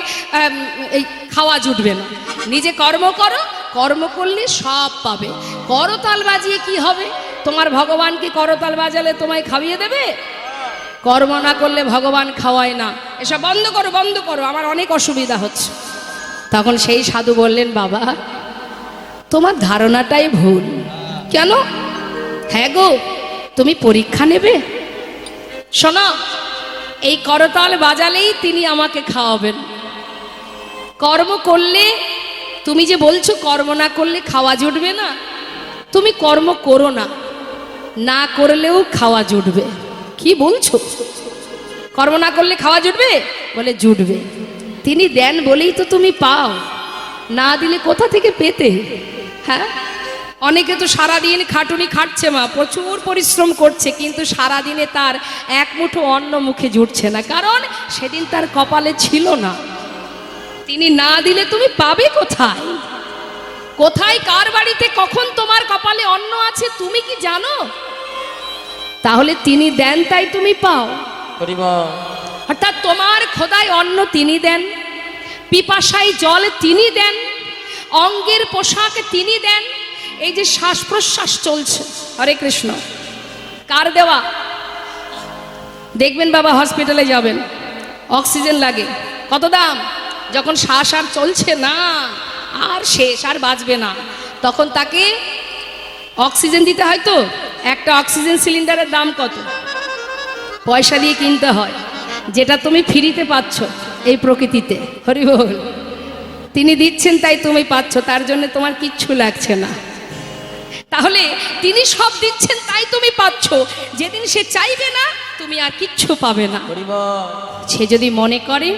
এই খাওয়া জুটবে না। নিজে কর্ম করো, কর্ম করলে সব পাবে। করতাল বাজিয়ে কি হবে? তোমার ভগবানকে করতাল বাজালে তোমায় খাইয়ে দেবে? কর্ম না করলে ভগবান খাওয়ায় না। এসব বন্ধ করো, বন্ধ করো, আমার অনেক অসুবিধা হচ্ছে। তখন সেই সাধু বললেন, বাবা তোমার ধারণাটাই ভুল। কেন? হ্যাঁ গো, তুমি পরীক্ষা নেবে? শোনো, এই করতাল বাজালেই তিনি আমাকে খাওয়াবেন। কর্ম করলে, তুমি যে বলছো কর্ম না করলে খাওয়া জুটবে না, তুমি কর্ম করো না, না করলেও খাওয়া জুটবে। কি বলছো? কর্ম না করলে খাওয়া জুটবে? বলে জুটবে। তিনি দেন বলেই তো তুমি পাও, না দিলে কোথা থেকে পেতে? হ্যাঁ, অনেকে তো সারাদিন খাটুনি খাটছে মা, প্রচুর পরিশ্রম করছে, কিন্তু সারাদিনে তার এক মুঠো অন্ন মুখে জুটছে না, কারণ সেদিন তার কপালে ছিল না। তিনি না দিলে তুমি পাবে কোথায়? কোথায় কার বাড়িতে কখন তোমার কপালে অন্ন আছে তুমি কি জানো? তাহলে তিনি দেন তাই তুমি পাও। অর্থাৎ তোমার খোদায় অন্ন তিনি দেন, পিপাসায় জল তিনি দেন, অঙ্গের পোশাক তিনি দেন। এই যে শ্বাস প্রশ্বাস চলছে, হরে কৃষ্ণ, কার দেওয়া? দেখবেন বাবা, হসপিটালে যাবেন, অক্সিজেন লাগে, কত দাম? যখন শ্বাস আর চলছে না, আর শেষ, আর বাঁচবে না, তখন তাকে অক্সিজেন দিতে হয়। তো একটা অক্সিজেন সিলিন্ডারের দাম কত? পয়সা দিয়ে কিনতে হয়, যেটা তুমি ফ্রিতে পাচ্ছ এই প্রকৃতিতে। হরি বল। তিনি দিচ্ছেন তাই তুমি পাচ্ছ, তার জন্য তোমার কিচ্ছু লাগছে না। তাহলে তিনি সব দিচ্ছেন তাই তুমি পাচ্ছ। যেদিন সে চাইবে না, তুমি আর কিচ্ছু পাবে না। সে যদি মনে করে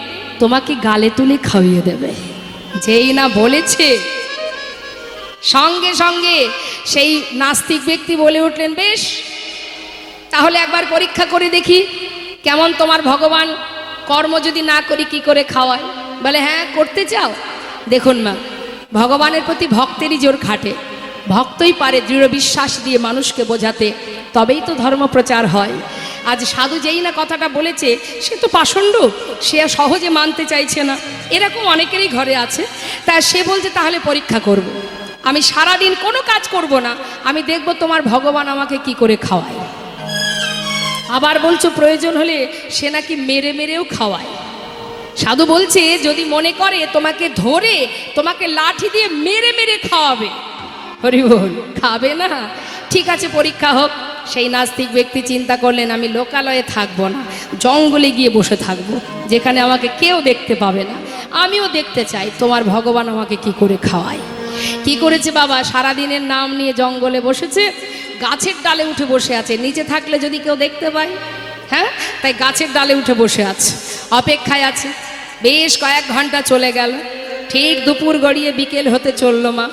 তোমাকে গালে তুলে খাইয়ে দেবে, যেই না বলেছে, সঙ্গে সঙ্গে সেই নাস্তিক ব্যক্তি বলে উঠলেন, বেশ, তাহলে একবার পরীক্ষা করে দেখি কেমন তোমার ভগবান। কর্ম যদি না করি কি করে খাওয়ায়? বলে, হ্যাঁ করতে চাও? দেখুন মা, ভগবানের প্রতি ভক্তেরই জোর খাটে। ভক্তই পারে দৃঢ় বিশ্বাস দিয়ে মানুষকে বোঝাতে, তবেই তো ধর্ম প্রচার হয়। আজ সাধু যেই না কথাটা বলেছে, সে তো পাষণ্ড, সে সহজে মানতে চাইছে না। এরকম অনেকেরই ঘরে আছে। তা সে বলছে, তাহলে পরীক্ষা করব। আমি সারাদিন কোনো কাজ করব না, আমি দেখব তোমার ভগবান আমাকে কি করে খাওয়ায়। আবার বলছো প্রয়োজন হলে সে নাকি মেরে মেরেও খাওয়ায়। সাধু বলছে, যদি মনে করে তোমাকে ধরে তোমাকে লাঠি দিয়ে মেরে মেরে খাওয়াবে, হরি বল, খাবে না? ঠিক আছে, পরীক্ষা হোক। সেই নাস্তিক ব্যক্তি চিন্তা করলেন, আমি লোকালয়ে থাকবো না, জঙ্গলে গিয়ে বসে থাকবো, যেখানে আমাকে কেউ দেখতে পাবে না। আমিও দেখতে চাই তোমার ভগবান আমাকে কি করে খাওয়ায়। কি করেছে বাবা? সারাদিনের নাম নিয়ে জঙ্গলে বসেছে, গাছের ডালে উঠে বসে আছে। নিচে থাকলে যদি কেউ দেখতে পায়, হ্যাঁ, তাই গাছের ডালে উঠে বসে আছে, অপেক্ষায় আছে। বেশ কয়েক ঘন্টা চলে গেল, ঠিক দুপুর গড়িয়ে বিকেল হতে চললো মা।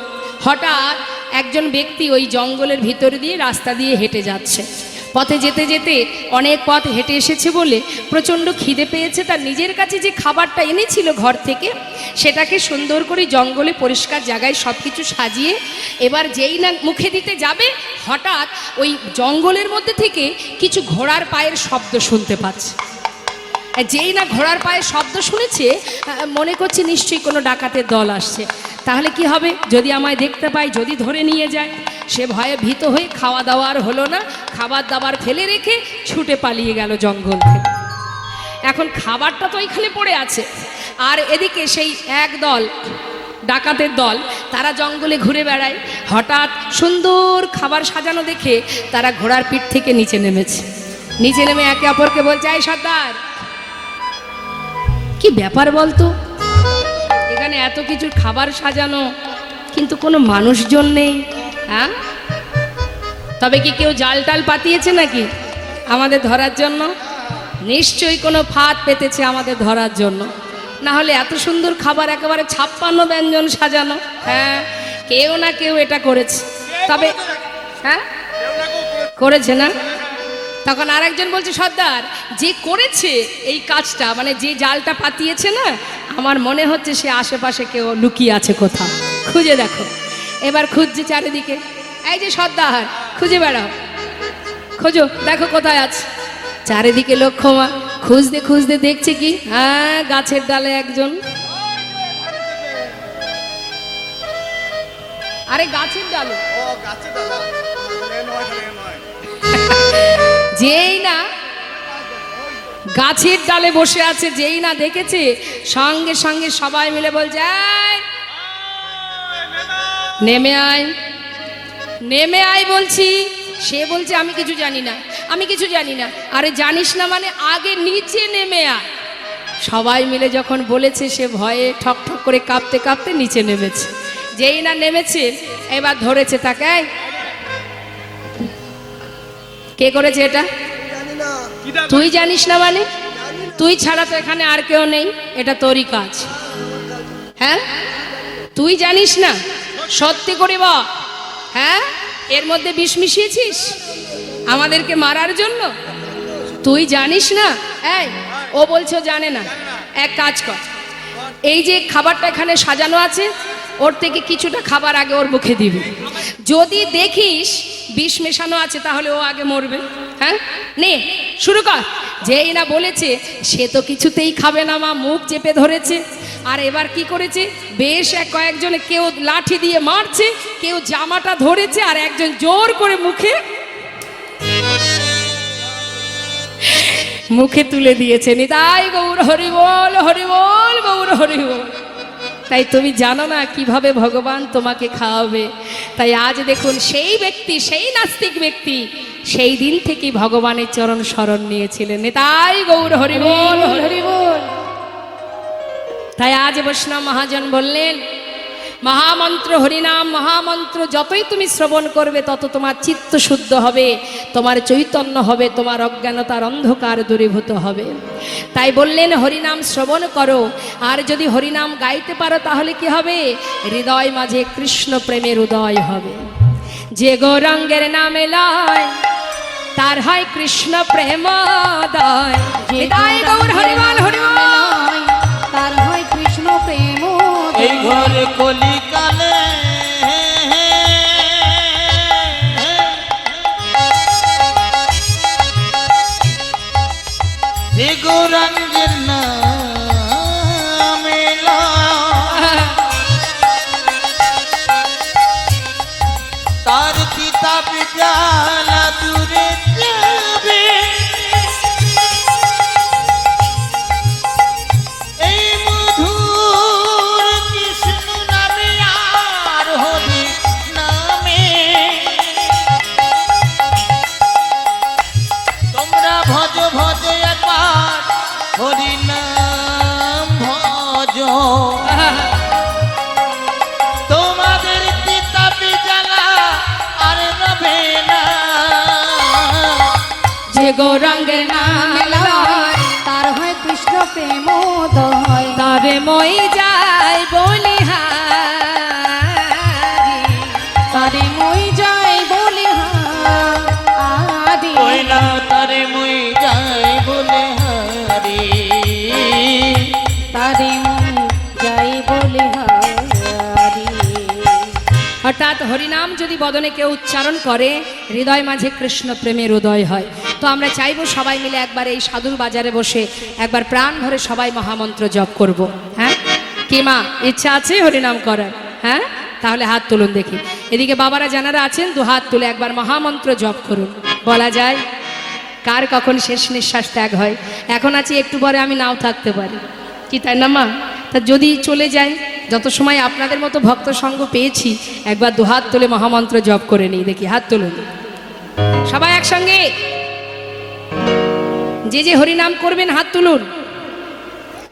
হঠাৎ একজন ব্যক্তি ওই জঙ্গলের ভিতর দিয়ে রাস্তা দিয়ে হেঁটে যাচ্ছে। পথে যেতে যেতে অনেক পথ হেঁটে এসেছে বলে প্রচণ্ড খিদে পেয়েছে। তার নিজের কাছে যে খাবারটা এনেছিল ঘর থেকে, সেটাকে সুন্দর করে জঙ্গলে পরিষ্কার জায়গায় সব কিছু সাজিয়ে এবার যেই না মুখে দিতে যাবে, হঠাৎ ওই জঙ্গলের মধ্যে থেকে কিছু ঘোড়ার পায়ের শব্দ শুনতে পাচ্ছে। যেই না ঘোড়ার পায়ের শব্দ শুনেছে, মনে করছে নিশ্চয়ই কোনো ডাকাতের দল আসছে। তাহলে কি হবে? যদি আমায় দেখতে পায়, যদি ধরে নিয়ে যায়। সে ভয়ে ভীত হয়ে খাওয়া দাওয়া আর হলো না, খাবার দাবার ফেলে রেখে ছুটে পালিয়ে গেল জঙ্গল থেকে। এখন খাবারটা তো এখানে পড়ে আছে, আর এদিকে সেই একদল ডাকাতের দল, তারা জঙ্গলে ঘুরে বেড়ায়। হঠাৎ সুন্দর খাবার সাজানো দেখে তারা ঘোড়ার পিঠ থেকে নিচে নেমেছে। নিচে নেমে একে অপরকে বলছে, এই সর্দার, কি ব্যাপার বলতো, এখানে এত কিছু খাবার সাজানো কিন্তু কোনো মানুষজন নেই, হ্যাঁ? তবে কি কেউ জাল টাল পাতিয়েছে নাকি আমাদের ধরার জন্য? নিশ্চয়ই কোনো ফাঁদ পেতেছে আমাদের ধরার জন্য, না হলে এত সুন্দর খাবার, একেবারে 56 ব্যঞ্জন সাজানো। হ্যাঁ, কেউ না কেউ এটা করেছে। তবে হ্যাঁ, করেছে না? তখন আরেকজন বলছে, সর্দার, যে করেছে এই কাজটা, মানে যে জালটা পাতিয়েছে না, আমার মনে হচ্ছে সে আশেপাশে কেউ লুকিয়ে আছে কোথাও, খুঁজে দেখো। এবার খুঁজছে চারিদিকে, এই যে সর্দার, খুঁজে বেড়াও, খোঁজো, দেখো কোথায় আছে। চারিদিকে লক্ষ্য মা, খুঁজতে খুঁজতে দেখছে কি, হ্যাঁ, গাছের ডালে একজন। আরে গাছের ডালে, যেই না গাছের ডালে বসে আছে, যেই না দেখেছে, সঙ্গে সঙ্গে সবাই মিলে বলছে, এই, নেমে আয়, নেমে আয় বলছি। সে বলছে, আমি কিছু জানি না, আমি কিছু জানি না। আরে জানিস না মানে আগে নিচে নেমে আয়। সবাই মিলে যখন বলেছে, সে ভয়ে ঠক ঠক করে কাঁপতে কাঁপতে নিচে নেমেছে। যেই না নেমেছে, এবার ধরেছে তাকে, এই, কে করেছে এটা? তুই জানিস না মানে? তুই ছাড়া তো এখানে আর কেউ নেই, এটা তোরই কাজ। হ্যাঁ, তুই জানিস না? সত্যি করে বল, হ্যাঁ, এর মধ্যে বিষ মিশিয়েছিস আমাদেরকে মারার জন্য? তুই জানিস না? এই, ও বলছে জানে না। এক কাজ কর, এই যে খাবারটা এখানে সাজানো আছে, ওর থেকে কিছুটা খাবার আগে ওর মুখে দিবি। যদি দেখিস বিষ মেশানো আছে, তাহলে ও আগে মরবে। হ্যাঁ, নে শুরু কর। যেই না বলেছে, সে তো কিছুতেই খাবে না মা, মুখ চেপে ধরেছে। আর এবার কি করেছে, বেশ কয়েকজনে, কেউ লাঠি দিয়ে মারছে, কেউ জামাটা ধরেছে, আর একজন জোর করে মুখে তুলে দিয়েছে। নিতাই গৌর হরি বল, হরি বল, গৌর হরি বল। তাই তুমি জানো না কিভাবে ভগবান তোমাকে খাওয়াবে। তাই আজ দেখুন, সেই ব্যক্তি, সেই নাস্তিক ব্যক্তি, সেই দিন থেকেই ভগবানের চরণ শরণ নিয়েছিলেন। নিতাই গৌর হরি বল, হরি বল। তাই আজ বৈষ্ণব মহাজন বললেন, মহামন্ত্র হরিনাম মহামন্ত্র যতই তুমি শ্রবণ করবে, তত তোমার চিত্ত শুদ্ধ হবে, তোমার চৈতন্য হবে, তোমার অজ্ঞানতার অন্ধকার দূরীভূত হবে। তাই বললেন, হরিনাম শ্রবণ করো, আর যদি হরিনাম গাইতে পারো, তাহলে কি হবে? হৃদয় মাঝে কৃষ্ণ প্রেমের উদয় হবে। যে গৌরাঙ্গের নামে লয়, তার হয় কৃষ্ণ প্রেমোদয়। হৃদয় গৌর হরিবল, হরিবল, তার হয় কৃষ্ণ প্রেম। এই ঘরে কলিকালে যে গৌরাঙ্গের নামে লয়, তার কিতাব জ্বালা দূরে যাবে। এই মধুর কৃষ্ণ নামে আর হরি নামে তোমরা ভজ ভজ একবার হরি নাম ভজ, তোমাদের কিতাব জ্বালা আর রবে না। যে গৌরাঙ্গের নামে লয়, তার হয় কৃষ্ণ প্রেম দয়। তবে মই যাই বলিহারি, তারে মই যাই বলে হারি, কইলা তারে মুই যাই বলে হারি। তারে মই যাই বলে হারি। হঠাৎ হরিনাম যদি বদনে কেউ উচ্চারণ করে, হৃদয় মাঝে কৃষ্ণ প্রেমের উদয় হয়। তো আমরা চাইবো সবাই মিলে একবার এই সাধুর বাজারে বসে একবার প্রাণ ভরে সবাই মহামন্ত্র জপ করব। হ্যাঁ, কি মা, ইচ্ছা আছে হরিনাম করার? হ্যাঁ, তাহলে হাত তুলুন দেখি। এদিকে বাবারা যারা আছেন, দু হাত তুলে একবার মহামন্ত্র জপ করুন। বলা যায় কার কখন শেষ নিঃশ্বাস ত্যাগ হয়। এখন আছি, একটু পরে আমি নাও থাকতে পারি, কি তাই না মা? তা যদি চলে যায় যত সময় আপনাদের মতো ভক্ত সঙ্গ পেয়েছি, একবার দুহাত তুলে মহামন্ত্র জপ করে নিই, দেখি হাত তুলুন সবাই একসঙ্গে। যে যে হরিনাম করবেন হাত তুলুন।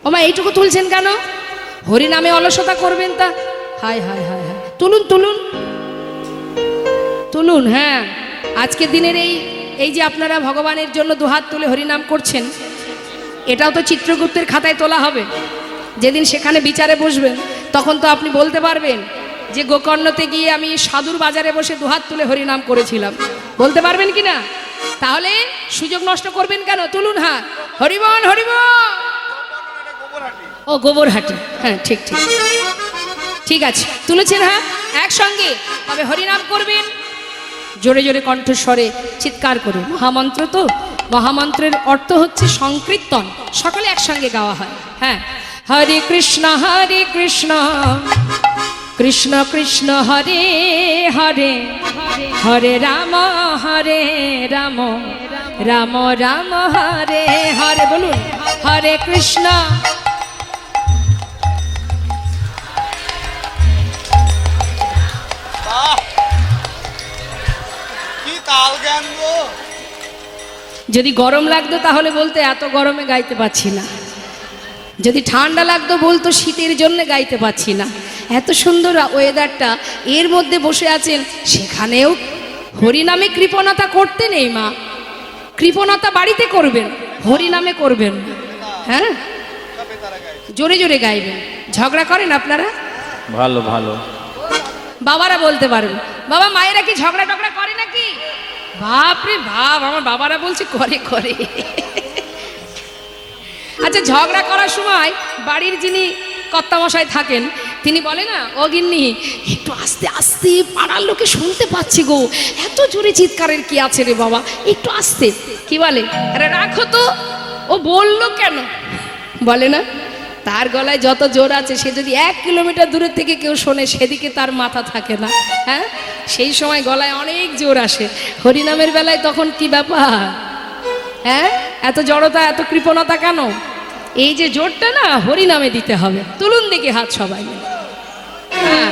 ওমা এইটুকু তুলছেন কেন? হরিনামে অলসতা করবেন তা? হায় হায় হায় হায়, তুলুন তুলুন তুলুন। হ্যাঁ, আজকের দিনের এই যে আপনারা ভগবানের জন্য দুহাত তুলে হরিনাম করছেন, এটাও তো চিত্রগুপ্তের খাতায় তোলা হবে। যেদিন সেখানে বিচারে বসবেন তখন তো আপনি বলতে পারবেন যে গোকর্ণতে গিয়ে আমি সাধুর বাজারে বসে দুহাত তুলে হরিনাম করেছিলাম, বলতে পারবেন কি না? তাহলে সুযোগ নষ্ট করবেন কেন? তুলুন হাত। হরিবল হরিবল। ও গোবরহাটি, হ্যাঁ ঠিক ঠিক ঠিক আছে, তুলেছেন। হ্যাঁ, একসঙ্গে তবে হরিনাম করবেন, জোরে জোরে কণ্ঠস্বরে চিৎকার করে। মহামন্ত্র তো, মহামন্ত্রের অর্থ হচ্ছে সংকীর্তন, সকলে একসঙ্গে গাওয়া হয়। হ্যাঁ, হরে কৃষ্ণ কৃষ্ণ কৃষ্ণ হরে হরে, হরে রাম রাম রাম হরে হরে। বলুন হরে কৃষ্ণ। যদি গরম লাগতো তাহলে বলতে এত গরমে গাইতে পাচ্ছি না, যদি ঠান্ডা লাগতো বলতো শীতের জন্য গাইতে পাচ্ছি না। এত সুন্দর ওয়েদারটা, এর মধ্যে বসে আছেন, সেখানেও হরিনামে কৃপণতা করতে নেই মা। কৃপণতা বাড়িতে করবেন, হরিনামে করবেন। হ্যাঁ, জোরে জোরে গাইবেন। ঝগড়া করেন আপনারা? ভালো ভালো। বাবারা বলতে পারবেন। বাবা মায়েরা কি ঝগড়া টগড়া করে নাকি? বাপরে বাপ, আমার বাবারা বলছে করে করে। আচ্ছা, ঝগড়া করার সময় বাড়ির যিনি কর্তামশাই থাকেন তিনি বলে না, ও গিন্নি একটু আস্তে আস্তে, পাড়ার লোকে শুনতে পাচ্ছি গো, এত জোরে চিৎকারের কি আছে রে বাবা, একটু আস্তে। কি বলে? আরে রাখো তো, ও বললো কেন? বলে না, তার গলায় যত জোর আছে সে যদি 1 কিলোমিটার দূরের থেকে কেউ শোনে সেদিকে তার মাথা থাকে না। হ্যাঁ, সেই সময় গলায় অনেক জোর আসে। হরিনামের বেলায় তখন কি ব্যাপার? হ্যাঁ, এত জড়তা, এত কৃপণতা কেন? এই যে জোরটা না হরিনামে দিতে হবে। তুলুন দেখি হাত সবাই। হ্যাঁ,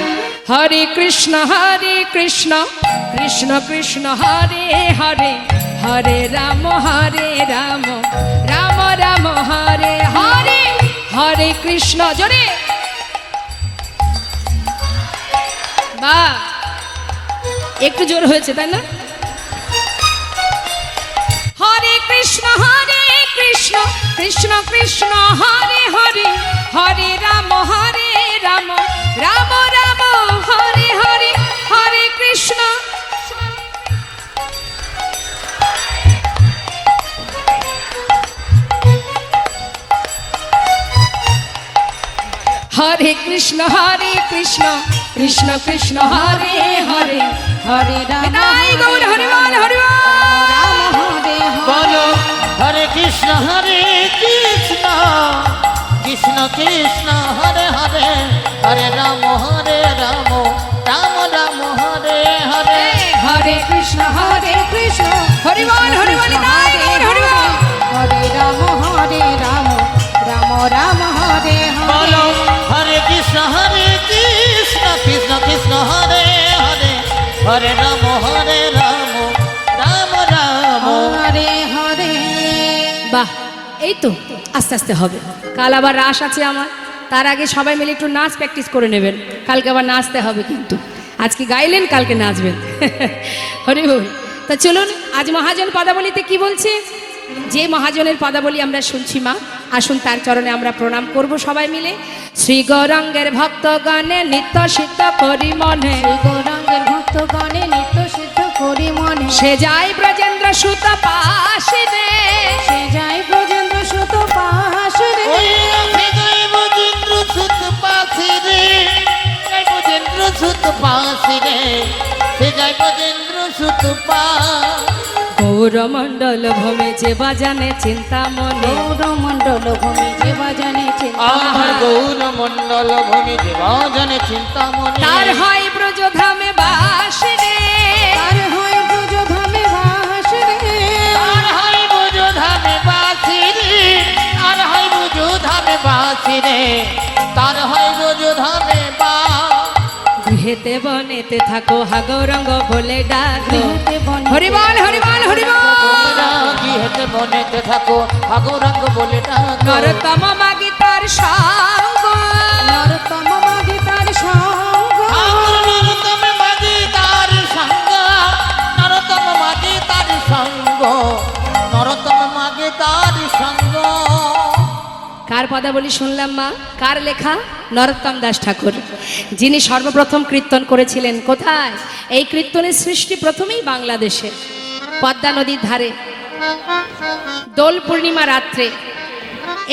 হরে কৃষ্ণ কৃষ্ণ কৃষ্ণ হরে হরে, হরে রাম রাম রাম হরে হরে, হরে কৃষ্ণ। জোরে বা একটু জোর হয়েছে তাই না? হরে কৃষ্ণ কৃষ্ণ কৃষ্ণ হরে হরে, হরে রাম রাম রাম হরে হরে, হরে কৃষ্ণ। হরে কৃষ্ণ কৃষ্ণ কৃষ্ণ হরে হরে, হরে রাম হরে হরে হরে রাম হরে বলো হরে কৃষ্ণ কৃষ্ণ কৃষ্ণ হরে হরে, হরে রাম রাম রাম হরে হরে, হরে কৃষ্ণ কৃষ্ণ হরি বল হরি বল হরি বল, হরে রাম রাম রাম হরে বলো হরে। হরে কৃষ্ণ কৃষ্ণ কৃষ্ণ হরে হরে, হরে রাম রাম রাম হরে হরে। বাহ, এই তো আস্তে আস্তে হবে। কাল আবার রাস আছে আমার, তার আগে সবাই মিলে একটু নাচ প্র্যাকটিস করে নেবেন। কালকে আবার নাচতে হবে কিন্তু, আজকে গাইলেন কালকে নাচবেন। হরি বল। তা চলুন, আজ মহাজন পদাবলিতে কি বলছে? যে মহাজনের পদাবলী আমরা শুনছি মা, আসুন তার চরণে আমরা প্রণাম করব সবাই মিলে। শ্রী গৌরাঙ্গের ভক্তগণে নিত্য সিদ্ধ করি মনে, গৌরাঙ্গের ভক্তগণে নিত্য সিদ্ধ করি মনে, সে যায় ব্রজেন্দ্র সুত পাশে রে, সে যায় ব্রজেন্দ্র সুত পাশে রে, ওই রাধে জয় ব্রজেন্দ্র সুত পাশে রে, জয় ব্রজেন্দ্র সুত পাশে রে, সে জয় ব্রজেন্দ্র সুত পাশ। গৌরমণ্ডল ভূমে যে বাজানে চিন্তা মনে, গৌরমণ্ডল ভূমি যে বাজানে আমার গৌরমণ্ডল ভূমি যে বাজানে চিন্তা মনে, তার হয় ব্রজধামে বাস রে, তার হয় ব্রজধামে বাস রে, তার হয় ব্রজধামে বাসি রে, তার হয় ব্রজধামে বাসি রে, তার হয় ব্রজধামে গৃহেতে বনেতে থাকো হাগরঙ্গ বলে ডাকো গৃহেতে বনেতে হরিবল হরিবল হরিবল গৃহেতে বনেতে থাকো হাগুরাঙ্গ বলে ডাকো নরতম মাগি তার সঙ্গ নরতম মাগে তার সঙ্গ নরতম মাগি তার সঙ্গ নরতম মাগি তার সঙ্গ নরতম মাগি তার সঙ্গ কার পদাবলী শুনলাম মা? কার লেখা? নরোত্তম দাস ঠাকুর, যিনি সর্বপ্রথম কীর্তন করেছিলেন। কোথায়? এই কীর্তনের সৃষ্টি প্রথমেই বাংলাদেশে, পদ্মা নদীর ধারে দোল পূর্ণিমা রাত্রে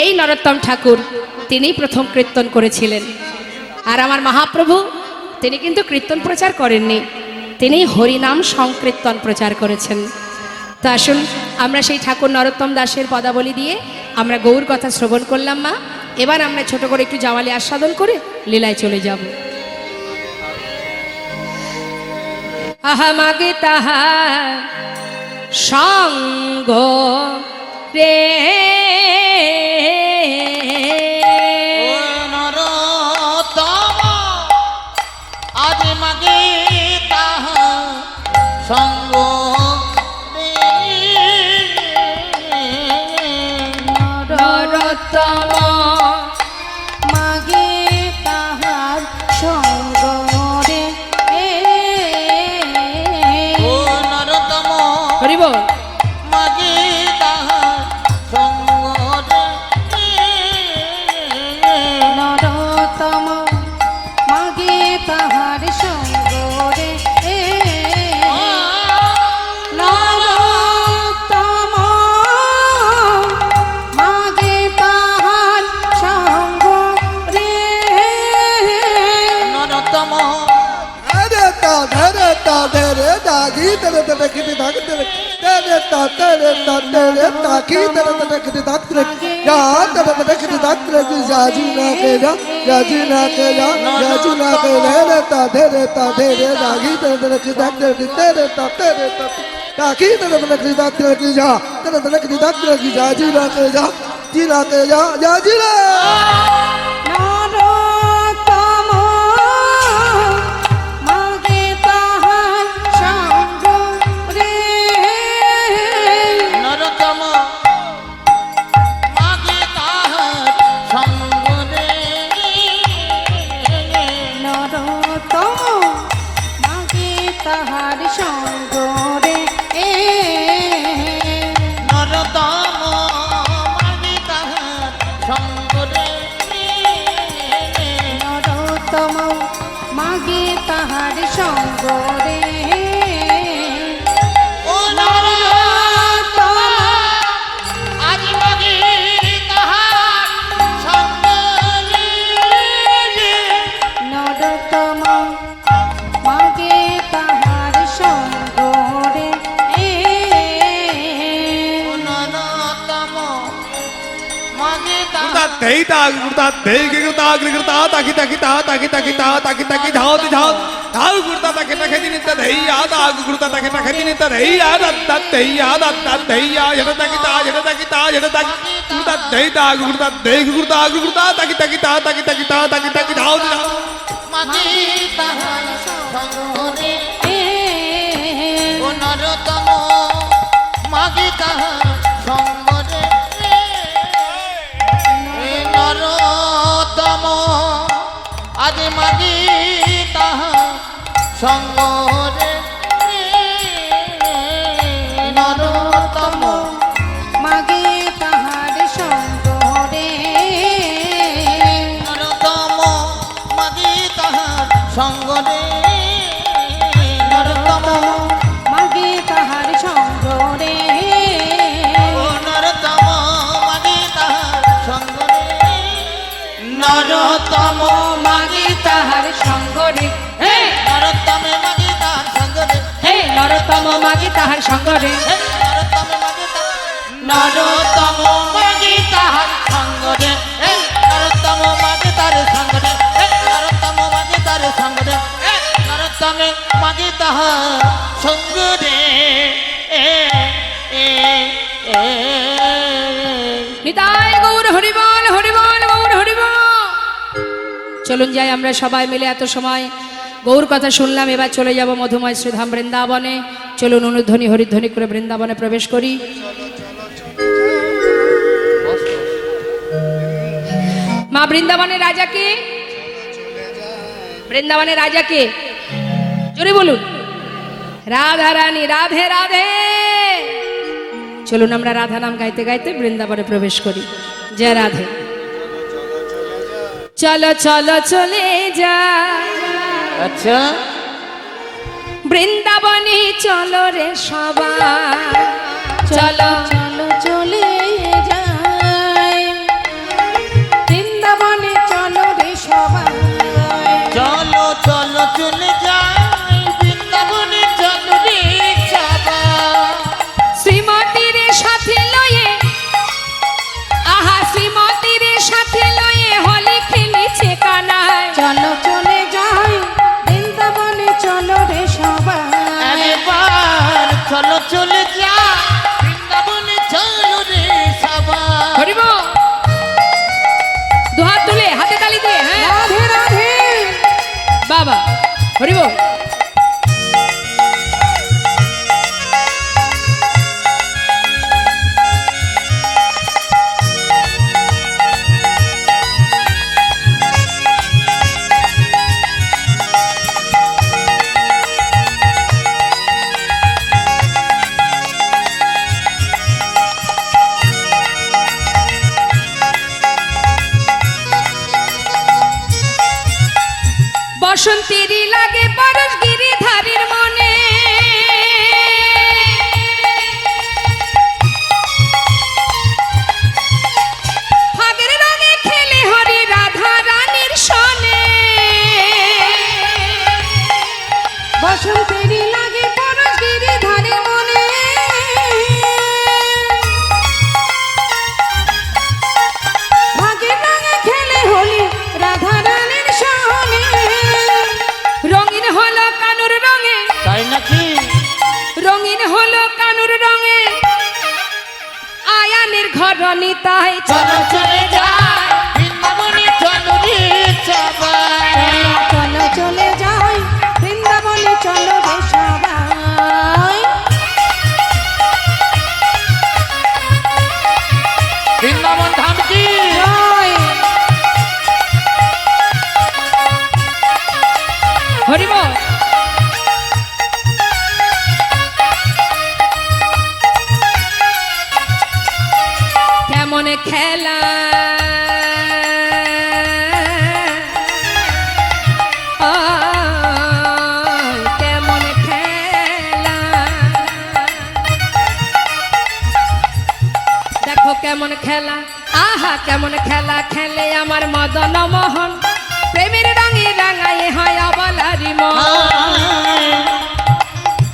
এই নরোত্তম ঠাকুর তিনিই প্রথম কীর্তন করেছিলেন। আর আমার মহাপ্রভু তিনি কিন্তু কীর্তন প্রচার করেননি, তিনি হরিনাম সংকীর্তন প্রচার করেছেন। তো আসুন আমরা সেই ঠাকুর নরোত্তম দাসের পদাবলী দিয়ে আমরা গৌর কথা শ্রবণ করলাম মা। এবার আমরা ছোট করে একটু জামালি আস্বাদন করে লীলায় চলে যাব। আহা মাগে তাহার সঙ্গ রে নরতম আজ মাগে তাহার সঙ্গ নরোত্তম মাগে তাহার সঙ্গ রে ও নরতম হরিবল মাগে তাহার সঙ্গ নরতম মাগে তাহার সঙ্গ রে নরতম মাগে তাহার সঙ্গ রে নরতম নরতম মাগে তাহার সঙ্গ রে নরতম মাগে তাহার সঙ্গ নরতম মাগে তাহার সঙ্গ রে নরতম মাগে তাহার সঙ্গ নরতম মাগে তাহার সঙ্গ রে ও নরতম আজ মাগে তাহার সঙ্গ নরতম মাগে তাহার সঙ্গ রে নরতম মাগে তাহার Tei ta gurta tei gurta gurta taki taki ta taki taki ta taki taki dhao di dhao dhao gurta taki taki din ta dei ya da gurta taki taki din ta dei ya da dei ya da dei ya yada taki ta yada taki ta yada taki gurta tei ta gurta gurta taki taki ta taki taki ta taki taki dhao di dhao মাগে তাহার সঙ্গ ও নরতম মাগে তাহার সঙ্গ নরতম আজ মাগে তাহার সঙ্গ নরতম মাগে তাহার সঙ্গ রে নরতম মাগে তাহার সঙ্গ নরতম মাগে তাহার সঙ্গ রে ও নরতম মাগে তাহার সঙ্গ নরতম মাগে তাহার সঙ্গ রে নরতমে মাগে তাহার সঙ্গ হে নরোত্তম মাগি তাহার সঙ্গ রে নরতমে মাগে নরতম মাগে তাহার সঙ্গ নরতম মাগে তার সঙ্গ নরতম মাগে তার সঙ্গ নরতমে মাগে তাহার সঙ্গ নিতাই গৌর হরিবল হরিবল গৌর হরিবল। চলুন যাই আমরা সবাই মিলে এত সময় গৌর কথা শুনলাম, এবার চলে যাব মধুময় শ্রীধাম বৃন্দাবনে। চলুন অনুধ্বনি হরিধ্বনি করে বৃন্দাবনে প্রবেশ করি। মা বৃন্দাবনের রাজাকে, বৃন্দাবনের রাজাকে জোরে বলুন, রাধা রানী রাধে রাধে। চলুন আমরা রাধা নাম গাইতে গাইতে বৃন্দাবনে প্রবেশ করি। জয় রাধে। চলো চলো চলে যা, আচ্ছা বৃন্দাবনে চলো রে সবাই, চলো চলো চলে যাই, বৃন্দাবনে চলো রে সবাই। চলো চলো চলে যাই, বৃন্দাবনে চলো রে সবাই। শ্রীমতীর সাথে লয়ে, আহা শ্রীমতীর সাথে লয়ে হলি খেলিছে কানায়। চলো চলে যাই, বৃন্দাবনে চলো রে সবাই। একবার চলো চলে যাই, বৃন্দাবনে চলো রে সবাই। হরিব দুহাত তুলে হাতে তালি দিয়ে, হ্যাঁ রাধে রাধে। বাবা হরিব। বসন্তেরই লাগে পরশ গিরিধারীর মনে, ফাগের রঙে খেলে হরি রাধা রানীর সনে। বসন্তেরই লাগে পরশ গিরিধারে মনে, ভাগের রঙে খেলে হোলি রাধা রানীর সনে। রঙিন হলো কানুর রঙে, তাই নাকি? রঙিন হলো কানুর রঙে আয়ানের ঘরণী। তাই চলো চলে যাই, বৃন্দাবনে চলো রে সবাই। চলো চলে যাই, বৃন্দাবনে চলো রে সবাই। বৃন্দাবন ধাম কি? জয়। হরিব। কেমন খেলা ও, কেমন খেলা, দেখো কেমন খেলা, আহা কেমন খেলা খেলে আমার মদন মোহন। প্রেমের রঙে রাঙায় হয় অবলারি মন।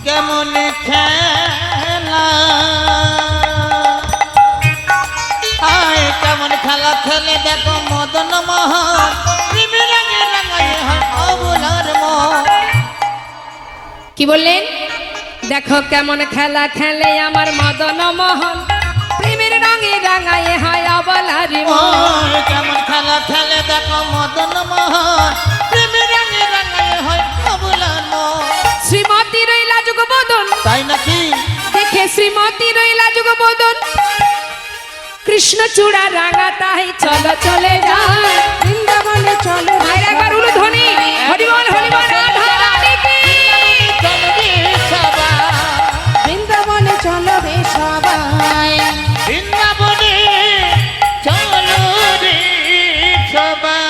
কেমন খেলা, আয় কেমন খেলা খেলে দেখো মদন মোহন। প্রেমের রঙে রাঙায় হয় অবলার মন। কি বললেন? দেখো কেমন খেলা খেলে আমার মদন মোহন। প্রেমের রঙে রাঙায় হয় অবলারি মন। ওই কেমন খেলা খেলে দেখো মদন মোহন। প্রেমের রঙে রাঙায় হয় অবলার মন। শ্রীমতী রইলা যুগবদন, তাই নাকি? দেখে শ্রীমতী রইলা যুগবদন। কৃষ্ণ চূড়া রাঙা তাই চলো চলে যায়, বৃন্দাবনে চলো রে ভাইরা একবার উলু ধ্বনি, হরিবল হরিবল রাধা রানী কি। চলো রে সবাই, বৃন্দাবনে চলো রে সবাই। বৃন্দাবনে চলো রে সবাই।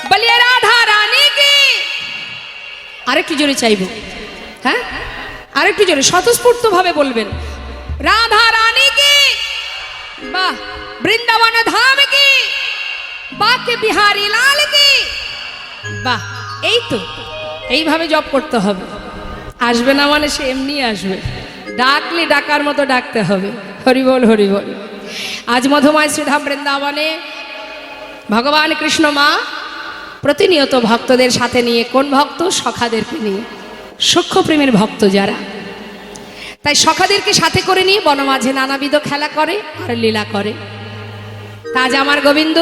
বলিয়ে রাধা রানী কি। আরেকটু জোরে চাইবো, হ্যাঁ আরেকটু জোরে স্বতঃস্ফূর্ত ভাবে বলবেন, রাধা রানী কি। বাহ। বৃন্দাবন ধাম কি, বাকে বিহারী লাল কি। বাহ। এই তো এইভাবে জপ করতে হবে। আসবে না মানে সে এমনি আসবে, ডাকলে ডাকার মতো ডাকতে হবে। হরিবল হরিবল। আজ মধুময় শ্রীধাম বৃন্দাবনে ভগবান কৃষ্ণ মা প্রতিনিয়ত ভক্তদের সাথে নিয়ে, কোন ভক্ত? সখাদেরকে নিয়ে, সূক্ষ্ম প্রেমের ভক্ত যারা। তাই সখাদেরকে সাথে করে নিয়ে বনমাঝে নানাবিধ খেলা করে আর লীলা করে। তা আজ আমার গোবিন্দ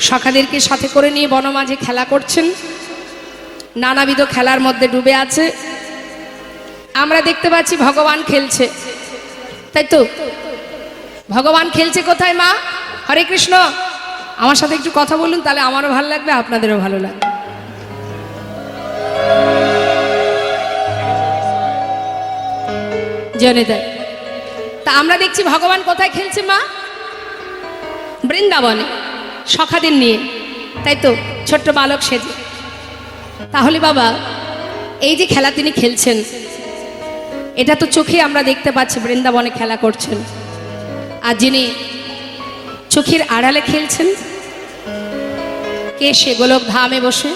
সখাদেরকে সাথে করে নিয়ে বনমাঝে খেলা করছেন। নানাবিধ খেলার মধ্যে ডুবে আছে। আমরা দেখতে পাচ্ছি ভগবান খেলছে, তাই তো? ভগবান খেলছে কোথায় মা? হরে কৃষ্ণ। আমার সাথে একটু কথা বলুন, তাহলে আমারও ভালো লাগবে, আপনাদেরও ভালো লাগবে। জেনে দেয়। তা আমরা দেখছি ভগবান কোথায় খেলছে মা? বৃন্দাবনে সখাদের নিয়ে, তাই তো? ছোট্ট বালক সেজে। তাহলে বাবা, এই যে খেলা তিনি খেলছেন, এটা তো চোখে আমরা দেখতে পাচ্ছি বৃন্দাবনে খেলা করছেন। আর যিনি চোখের আড়ালে খেলছেন কে? সে গোলক ধামে বসে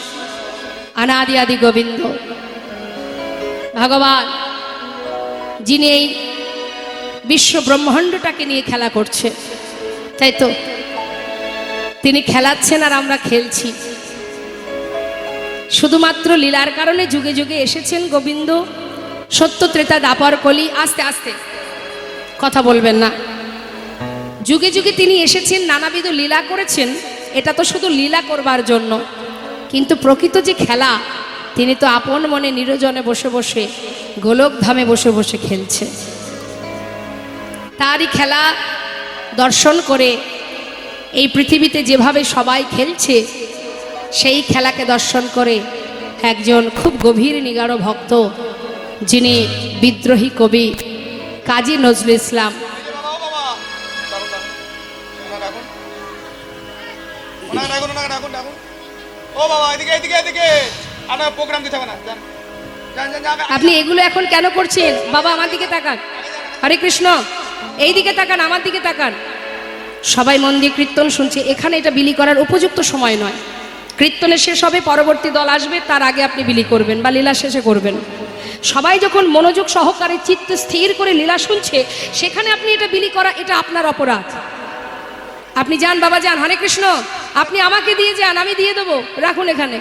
অনাদি আদি গোবিন্দ ভগবান, যিনি এই বিশ্ব ব্রহ্মাণ্ডটাকে নিয়ে খেলা করছে, তাই তো? তিনি খেলাচ্ছেন আর আমরা খেলছি। শুধুমাত্র লীলার কারণে যুগে যুগে এসেছেন গোবিন্দ। সত্য ত্রেতা দাপর কলি, আস্তে আস্তে কথা বলবেন না। যুগে যুগে তিনি এসেছেন, নানাবিধ লীলা করেছেন। এটা তো শুধু লীলা করবার জন্য, কিন্তু প্রকৃত যে খেলা, তিনি তো আপন মনে নিরজনে বসে বসে গোলকধামে বসে বসে খেলছে। তারই খেলা দর্শন করে এই পৃথিবীতে যেভাবে সবাই খেলছে, সেই খেলাকে দর্শন করে একজন খুব গভীর নিগাঢ় ভক্ত, যিনি বিদ্রোহী কবি কাজী নজরুল ইসলাম। আপনি এগুলো এখন কেন করছেন বাবা? আমার দিকে তাকান। হরে কৃষ্ণ। এই দিকে তাকান, আমার দিকে তাকান। সবাই মন দিয়ে কীর্তন শুনছে। এখানে এটা বিলি করার উপযুক্ত সময় নয়। কীর্তনের শেষ হবে, পরবর্তী দল আসবে, তার আগে আপনি বিলি করবেন বা লীলা শেষে করবেন। সবাই যখন মনোযোগ সহকারে চিত্ত স্থির করে লীলা শুনছে, সেখানে আপনি এটা বিলি করা, এটা আপনার অপরাধ। আপনি যান বাবা, যান। হরে কৃষ্ণ। আপনি আমাকে দিয়ে যান, আমি দিয়ে দেবো। রাখুন এখানে।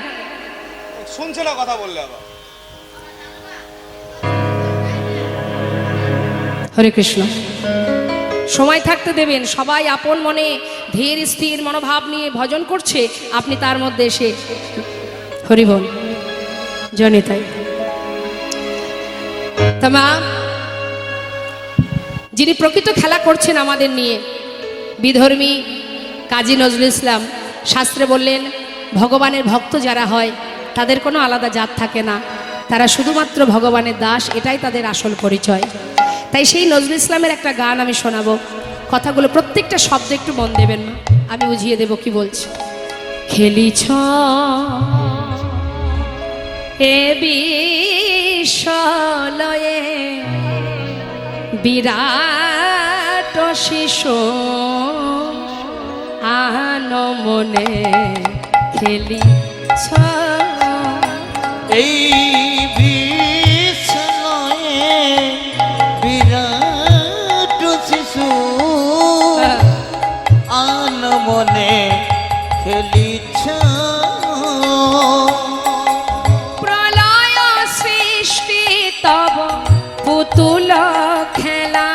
শুনছে না, কথা বললে আবার। হরে কৃষ্ণ। সময় থাকতে দেবেন। সবাই আপন মনে ধীর স্থির মনোভাব নিয়ে ভজন করছে, আপনি তার মধ্যে এসে হরিবল জনিতাই। মা, যিনি প্রকৃত খেলা করছেন আমাদের নিয়ে, বিধর্মী কাজী নজরুল ইসলাম শাস্ত্রে বললেন, ভগবানের ভক্ত যারা হয় তাদের কোনো আলাদা জাত থাকে না, তারা শুধুমাত্র ভগবানের দাস, এটাই তাদের আসল পরিচয়। তাই সেই নজরুল ইসলামের একটা গান আমি শোনাবো। কথাগুলো প্রত্যেকটা শব্দ একটু মন দেবেন না, আমি বুঝিয়ে দেব কি বলছি। খেলিছ এ বিশ্বলয়ে বিরাট শিশু আন মনে খেলিছ এই বিশ্বলয়ে বিরাট শিশু আন মনে খেলিছ। প্রলয় সৃষ্টি তব পুতুল খেলা,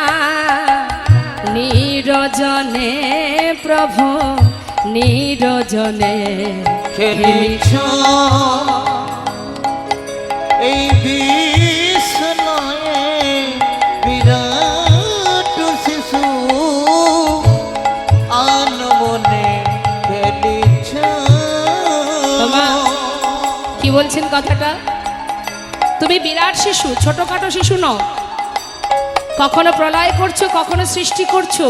নিরজনে প্রভু নিরজনে খেলিছ। এই বিশ্বলয়ে বিরাট শিশু আন মনে খেলিছ। কি বলছেন কথাটা? তুমি বিরাট শিশু, ছোটখাটো শিশু নও। কখনো প্রলয় করছো, কখনো সৃষ্টি করছো।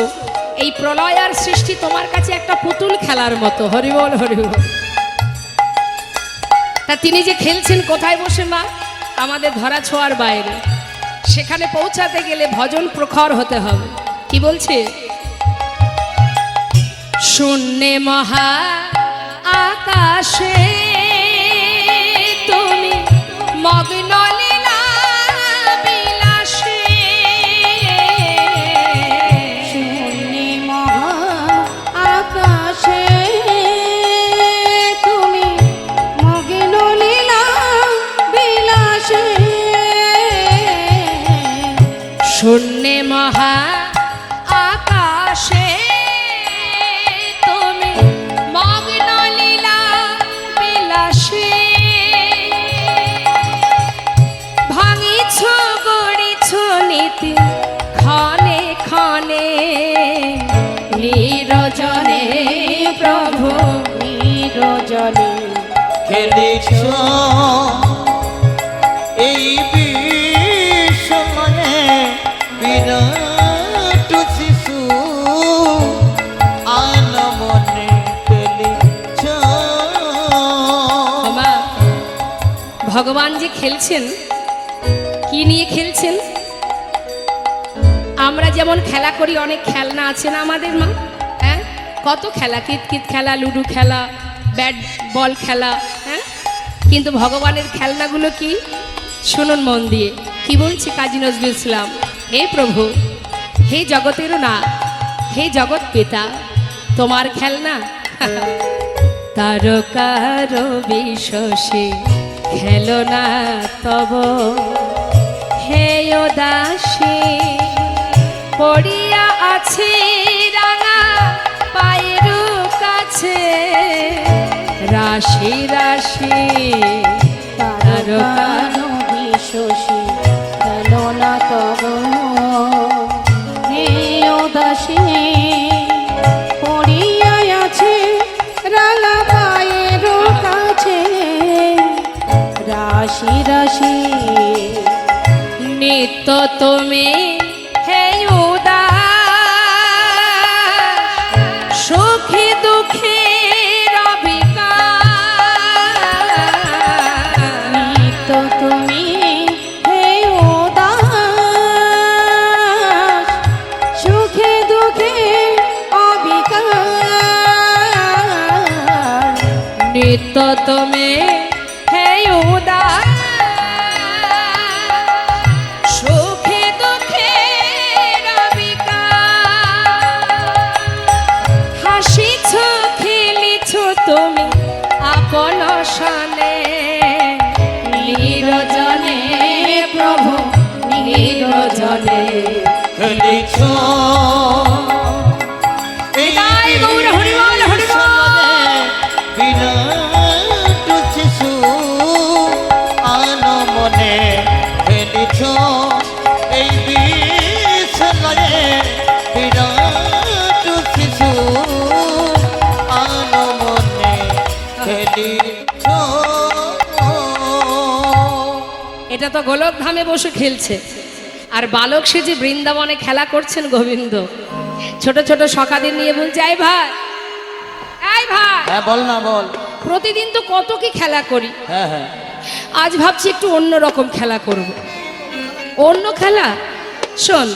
এই প্রলয় আর সৃষ্টি তোমার কাছে একটা পুতুল খেলার মতো। হরিবল হরিবল। তা তিনি যে খেলছেন কোথায় বসে মা? আমাদের ধরা ছোঁয়ার বাইরে। সেখানে পৌঁছাতে গেলে ভজন প্রখর হতে হবে। কি বলছে? শূন্যে মহা আকাশে তুমি মগ্ন লীলা বিলাসে। শূন্যে মহা আকাশে তুমি মগ্ন লীলা বিলাসে। শূন্যে মহা আকাশে তুমি মগ্ন লীলা নিরজনে প্রভু নিরজনে খেলিছ এই বিশ্বমনে বিরাট শিশু আনমনে খেলিছ। মা, ভগবান যে খেলছেন, কি নিয়ে খেলছেন? আমরা যেমন খেলা করি, অনেক খেলনা আছে না আমাদের মা? হ্যাঁ, কত খেলা, কিতকিত খেলা, লুডো খেলা, ব্যাট বল খেলা, হ্যাঁ। কিন্তু ভগবানের খেলনাগুলো কি? শুনুন মন দিয়ে, কি বলছে কাজী নজরুল ইসলাম। হে প্রভু, হে জগতেরও না, হে জগৎ পিতা, তোমার খেলনা তারকার বিশ্বসে খেলনা তব, হে দাসী পড়িয়া আছে রাঙা পায়ের কাছে, রাশি রাশি তারকার বিশ্বসী খেলনা তব, হে দাসী পড়িয়া আছে রাঙা পায়ের কাছে, রাশি রাশি নিত্য তুমি হে উদাস, সুখে দুঃখে নিত্য তুমি হে উদাস, সুখে দুঃখে অবিকার, নিত্য তুমি হে উদাস, সুখে দুঃখে হাসিছ খেলিছ তুমি আপন সনে, নিরজনে প্রভু নিরজনে খেলিছ এই তাই গৌর হরিবল, হরিবল। বিরাট শিশু আনমনে খেলিছ এই বিশ্বমনে বিরাট শিশু আনমনে খেলিছ। এটা তো গোলক ধামে বসে খেলছে, আর বালক সে যে বৃন্দাবনে খেলা করছেন গোবিন্দ, ছোট ছোট সখাদের নিয়ে বলছে, আই ভাই, আই ভাই, হ্যাঁ বল না বল। প্রতিদিন তো কত কি খেলা করি, হ্যাঁ হ্যাঁ আজ ভাবছি একটু অন্য রকম খেলা করব। অন্য খেলা? শোন,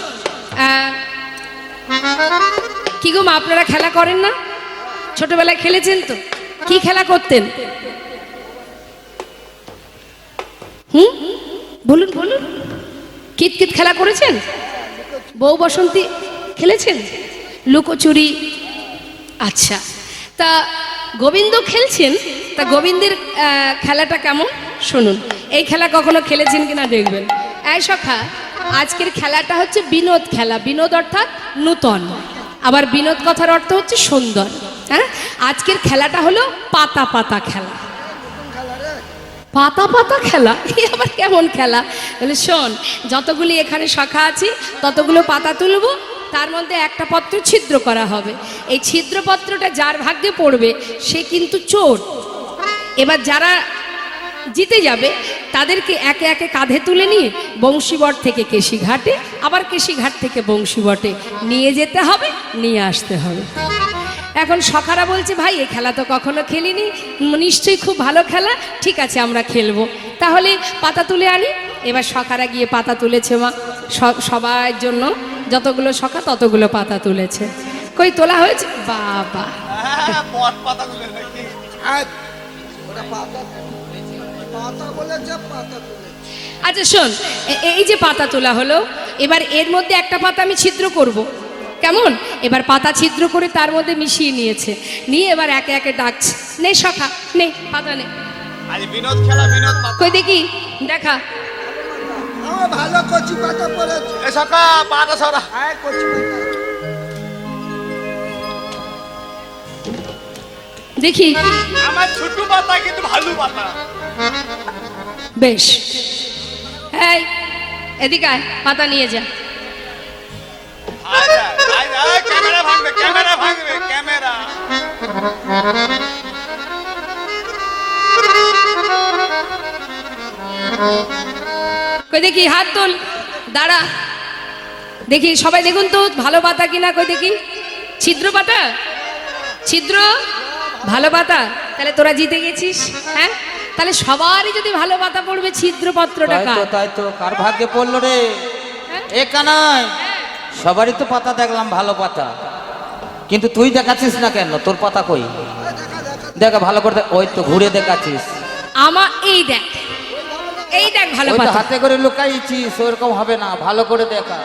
কি গো মা, আপনারা খেলা করেন না? ছোটবেলায় খেলেছেন তো? কি খেলা করতেন? হুম, বলুন বলুন। কিতকিত খেলা করেছেন? বউ বসন্তী খেলেছেন? লুকোচুরি? আচ্ছা, তা গোবিন্দ খেলছেন, তা গোবিন্দের খেলাটা কেমন শুনুন। এই খেলা কখনো খেলেছেন কিনা দেখবেন। এই সখা, আজকের খেলাটা হচ্ছে বিনোদ খেলা। বিনোদ অর্থাৎ নূতন, আবার বিনোদ কথার অর্থ হচ্ছে সুন্দর। হ্যাঁ, আজকের খেলাটা হলো পাতা পাতা খেলা। পাতা পাতা খেলা, এ আবার কেমন খেলা? বলে শোন, যতগুলি এখানে শাখা আছে ততগুলো পাতা তুলবো, তার মধ্যে একটা পত্র ছিদ্র করা হবে। এই ছিদ্রপত্রটা যার ভাগ্যে পড়বে সে কিন্তু চোর। এবার যারা জিতে যাবে তাদেরকে একে একে কাঁধে তুলে নিয়ে বংশীবট থেকে কেশিঘাটে, আবার কেশিঘাট থেকে বংশীবটে নিয়ে যেতে হবে, নিয়ে আসতে হবে। এখন সখারা বলছে, ভাই এই খেলা তো কখনো খেলিনি, নিশ্চয়ই খুব ভালো খেলা, ঠিক আছে আমরা খেলবো, তাহলে পাতা তুলে আনি। এবার সখারা গিয়ে পাতা তুলেছে মা, সবার জন্য যতগুলো সখা ততগুলো পাতা তুলেছে। কই তোলা হয়েছে? বাবা, আচ্ছা শোন, এই যে পাতা তোলা হলো, এবার এর মধ্যে একটা পাতা আমি ছিদ্র করব, কেমন? এবার পাতা ছিদ্র করে তার মধ্যে মিশিয়ে নিয়েছে, নিয়ে এবার একে একে ডাকছে, নে সখা নে পাতা নে। বিনোদ খেলা, বিনোদ কই দেখি, দেখা। ভালো কচি পাতা পড়েছে। এ সখা পাতা সরা। হ্যাঁ কচি পাতা। দেখি, আমার ছোট পাতা কিন্তু ভালো পাতা। বেশ, এই এদিকে আয়, পাতা নিয়ে যা। ক্যামেরা ভাঙবে, ক্যামেরা থাকবে ক্যামেরা। কই দেখি হাত তোল, দাঁড়া দেখি সবাই দেখুন তো ভালো পাতা কিনা, কই দেখি ছিদ্র পাতা, ছিদ্র ভালো পাতা, তাহলে তোরা জিতে গেছিস। হ্যাঁ তাহলে সবারই যদি ভালো পাতা পড়বে ছিদ্র পত্রটা তাই তো কার? তাই তো, কার ভাগ্যে পড়লো রে? এ কানাই, সবারই তো পাতা দেখলাম ভালো পাতা, কিন্তু তুই দেখাচ্ছিস না কেন? তোর পাতা কই? দেখা ভালো করে দেখ। ওই তো ঘুরে দেখাচ্ছিস। আমার এই দেখ, এই দেখ ভালো ওই তো পাতা। হাতে করে লুকাইছিস, ওরকম হবে না, ভালো করে দেখা।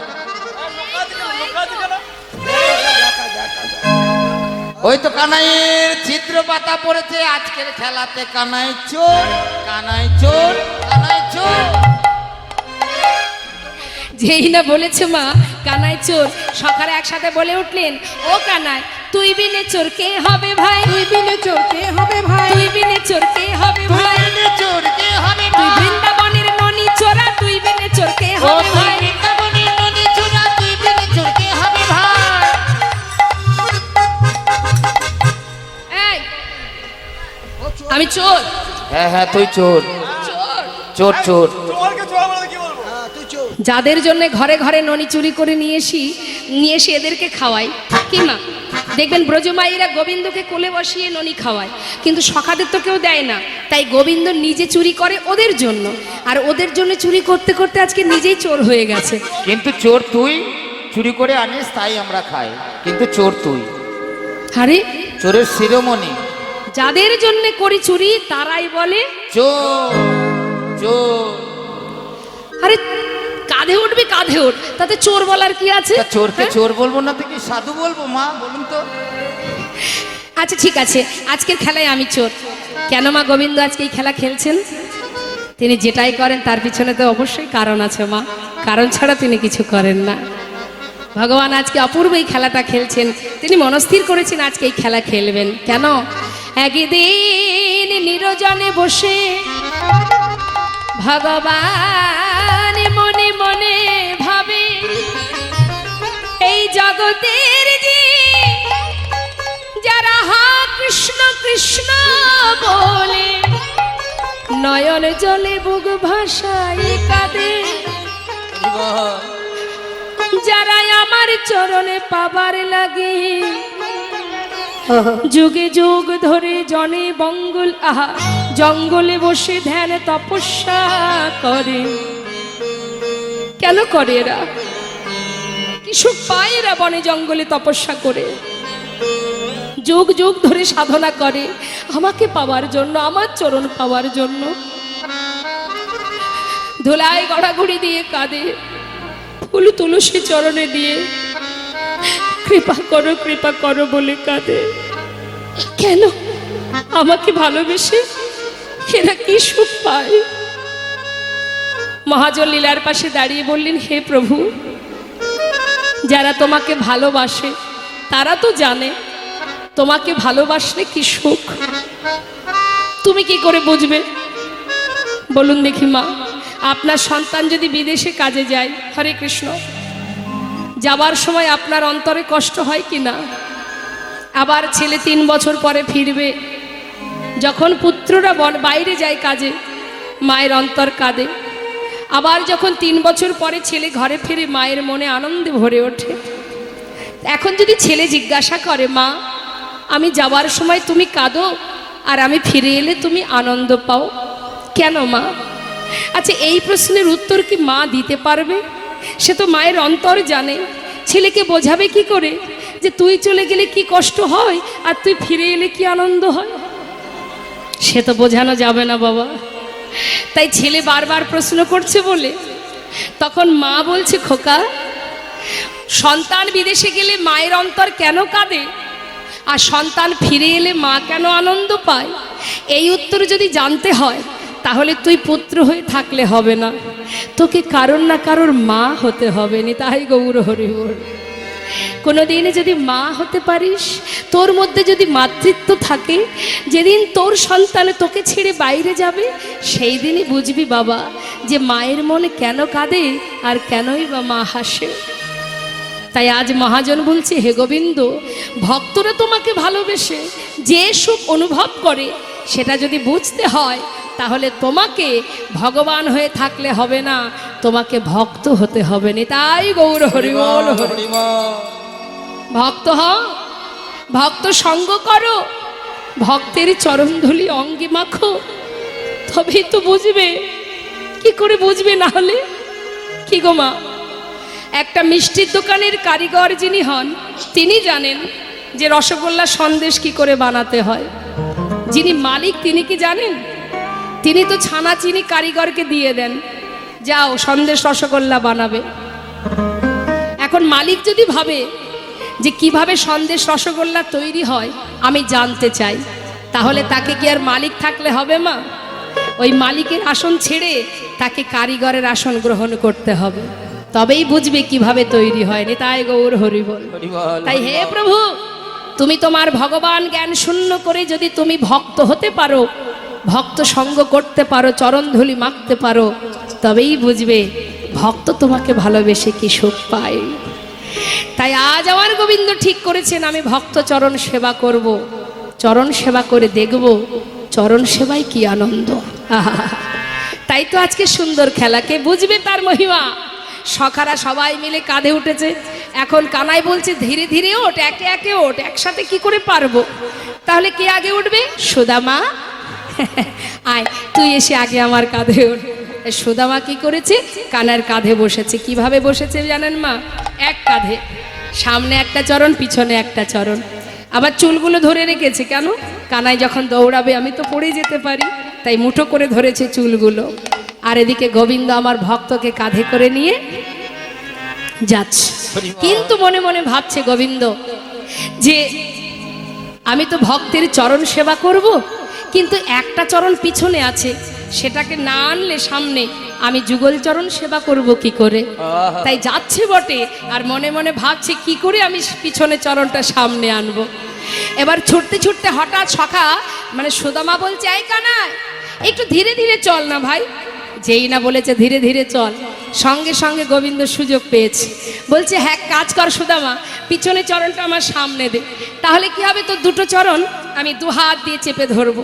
ওই তো কানাইয়ের ছিদ্র পাতা পড়েছে আজকের খেলাতে। কানাই চোর, কানাই চোর, কানাই চোর। যেই না বলেছে মা কানাই চোর, সকালে একসাথে বলে উঠলেন, ও কানাই তুই বিনে চোর কে হবে ভাই, তুই বিনে চোর কে হবে ভাই, তুই বিনে চোর কে হবে তুই ভাই, বিনে চোর কে হবে তুই ভাই? বৃন্দাবনের ননি চোরা, তুই বিনে চোর কে ও হবে তুই ভাই। বৃন্দাবনের নদী চূড়া, তুই বিনে চোর কে হবে ভাই? এই আমি চোর, হ্যাঁ হ্যাঁ তুই চোর, চোর। চোর চোর। তোমাকে চোর বলে কি বলবো? হ্যাঁ, তুই চোর। যাদের জন্য ঘরে ঘরে ননি চুরি করে নিয়ে এসে এদেরকে খাওয়াই কি মা, দেখবেন ব্রজমাইরা গোবিন্দকে কোলে বসিয়ে ননি খাওয়ায়, কিন্তু সখাদের তো কেউ দেয় না, তাই গোবিন্দ নিজে চুরি করে ওদের জন্য, আর ওদের জন্য চুরি করতে করতে আজকে নিজেই চোর হয়ে গেছে। কিন্তু চোর তুই, চুরি করে আনিস তাই আমরা খাই, কিন্তু চোর তুই, আরে চোরের শিরোমণি। যাদের জন্য করি চুরি তারাই বলে চোর চোর। আরে কাঁধে উঠবি কাঁধে উঠ, তাতে চোর বলার কি আছে? তা চোরকে হ্যাঁ? চোর বলবো না তো কি সাধু বলবো? মা বলুন তো। আচ্ছা ঠিক আছে, আজকের খেলায় আমি চোর। কেন মা গোবিন্দ আজকে এই খেলা খেলছেন? তিনি যেটাই করেন তার পিছনে তো অবশ্যই কারণ আছে মা, কারণ ছাড়া তিনি কিছু করেন না। ভগবান আজকে অপূর্ব এই খেলাটা খেলছেন, তিনি মনস্থির করেছেন আজকে এই খেলা খেলবেন। কেন? একদিন নিরজনে বসে ভগবান মনে মনে ভাবে, এই জগতের যে যারা হা কৃষ্ণ কৃষ্ণ বলে, নয়ন জলে বুক ভাষায় কাঁদে, যারা আমার চরণে পাবার লাগে, যুগে যুগ ধরে জনে বঙ্গল আহা জঙ্গলে বসে ধ্যান তপস্যা করে। কেন করে এরা? কি সুখ পায় এরা বনে জঙ্গলে তপস্যা করে? যুগ যুগ ধরে সাধনা করে আমাকে পাওয়ার জন্য, আমার চরণ পাওয়ার জন্য। ধুলায় গড়াগড়ি দিয়ে কাঁদে, ফুল তুলসী চরণে দিয়ে কৃপা করো বলে কাঁদে। কেন? আমাকে ভালোবেসে এরা কি সুখ পায়? মহাজন লীলার পাশে দাঁড়িয়ে বললেন, হে প্রভু, যারা তোমাকে ভালোবাসে তারা তো জানে তোমাকে ভালোবাসলে কি সুখ, তুমি কি করে বুঝবে? বলুন দেখি মা, আপনার সন্তান যদি বিদেশে কাজে যায়, হরে কৃষ্ণ, যাবার সময় আপনার অন্তরে কষ্ট হয় কি না? আবার ছেলে 3 বছর পরে ফিরবে, যখন পুত্ররা বাইরে যায় কাজে, মায়ের অন্তর কাঁদে। আবার যখন 3 বছর পরে ছেলে ঘরে ফিরে, মায়ের মনে আনন্দে ভরে ওঠে। এখন যদি ছেলে জিজ্ঞাসা করে, মা আমি যাবার সময় তুমি কাঁদো আর আমি ফিরে এলে তুমি আনন্দ পাও, কেন মা? আচ্ছা এই প্রশ্নের উত্তর কি মা দিতে পারবে? সে তো মায়ের অন্তর জানে। ছেলেকে বোঝাবে কি করে যে তুই চলে গেলে কি কষ্ট হয় আর তুই ফিরে এলে কি আনন্দ হয়? সে তো বোঝানো যাবে না বাবা। তাই ছেলে বারবার প্রশ্ন করছে বলে তখন মা বলছে, খোকা, সন্তান বিদেশে গেলে মায়ের অন্তর কেন কাঁদে আর সন্তান ফিরে এলে মা কেন আনন্দ পায়, এই উত্তর যদি জানতে হয় তাহলে তুই পুত্র হয়ে থাকলে হবে না, তোকে কারোর না কারোর মা হতে হবে। নি তাই গৌর হরি বল। কোনোদিন যদি মা হতে পারিস, তোর মধ্যে যদি মাতৃত্ব থাকে, যেদিন তোর সন্তান তোকে ছেড়ে বাইরে যাবে সেই দিনই বুঝবি বাবা যে মায়ের মনে কেন কাঁদে আর কেনই বা মা হাসে। তাই আজ মহাজন বলছে, হে গোবিন্দ, ভক্তরা তোমাকে ভালোবেসে যে সুখ অনুভব করে সেটা যদি বুঝতে হয়, তাহলে তোমাকে ভগবান হয়ে থাকলে হবে না, তোমাকে ভক্ত হতে হবে না। তাই গৌর হরিবল হরি। ভক্ত হও, ভক্ত সঙ্গ করো, ভক্তের চরণধুলি অঙ্গে মাখো, তবেই তো বুঝবে। কি করে বুঝবে না হলে? কি গো মা, একটা মিষ্টির দোকানের কারিগর যিনি হন তিনি জানেন যে রসগোল্লা সন্দেশ কি করে বানাতে হয়। যিনি মালিক তিনি কি জানেন? তিনি তো ছানা চিনি কারিগরকে দিয়ে দেন, যাও সন্দেশ রসগোল্লা বানাবে। এখন মালিক যদি ভাবে যে কিভাবে সন্দেশ রসগোল্লা তৈরি হয় আমি জানতে চাই, তাহলে তাকে কি আর মালিক থাকলে হবে মা? ওই মালিকের আসন ছেড়ে তাকে কারিগরের আসন গ্রহণ করতে হবে, তবেই বুঝবে কিভাবে তৈরি হয়। তাই গৌর হরি বল। তাই হে প্রভু, তুমি তোমার ভগবান জ্ঞান শূন্য করে যদি তুমি ভক্ত হতে পারো, ভক্ত সঙ্গ করতে পারো, চরণধুলি মাখতে পারো, তবেই বুঝবে ভক্ত তোমাকে ভালোবেসে কি সুখ পায়। তাই আজ আমার গোবিন্দ ঠিক করেছেন আমি ভক্ত চরণ সেবা করব, চরণ সেবা করে দেখব চরণ সেবায় কি আনন্দ। আহা, তাই তো আজকে সুন্দর খেলা, কে বুঝবে তার মহিমা। সখারা সবাই মিলে কাঁধে উঠেছে, এখন কানাই বলছে ধীরে ধীরে ওঠ, একে একে ওঠ, একসাথে কি করে পারবো? তাহলে কে আগে উঠবে? সুদামা, আয় তুই এসে আগে আমার কাঁধে ওঠ। সুদামা কি করেছে? কানার কাঁধে বসেছে। কিভাবে বসেছে জানেন মা? এক কাঁধে, সামনে একটা চরণ, পিছনে একটা চরণ, আবার চুলগুলো ধরে রেখেছে। কেন? কানাই যখন দৌড়াবে আমি তো পড়ে যেতে পারি, তাই মুঠো করে ধরেছে চুলগুলো। আর এদিকে গোবিন্দ আমার ভক্তকে কাঁধে করে নিয়ে যাচ্ছে, কিন্তু মনে মনে ভাবছে গোবিন্দ যে আমি তো ভক্তের চরণ সেবা করব, কিন্তু একটা চরণ পিছনে আছে, সেটাকে না আনলে সামনে আমি যুগল চরণ সেবা করব কি করে? তাই যাচ্ছে বটে, আর মনে মনে ভাবছে কি করে আমি পিছনে চরণটা সামনে আনবো। এবার ছুটতে ছুটতে হঠাৎ সখা মানে সুদামা বলছে, এই কানাই একটু ধীরে ধীরে চল না ভাই। যেই না বলেছে ধীরে ধীরে চল, সঙ্গে সঙ্গে গোবিন্দ সুযোগ পেয়েছে, বলছে হ্যাঁ কাজ কর সুদামা, পিছনে চরণটা আমার সামনে দে, তাহলে কি হবে, তোর দুটো চরণ আমি দু হাত দিয়ে চেপে ধরবো,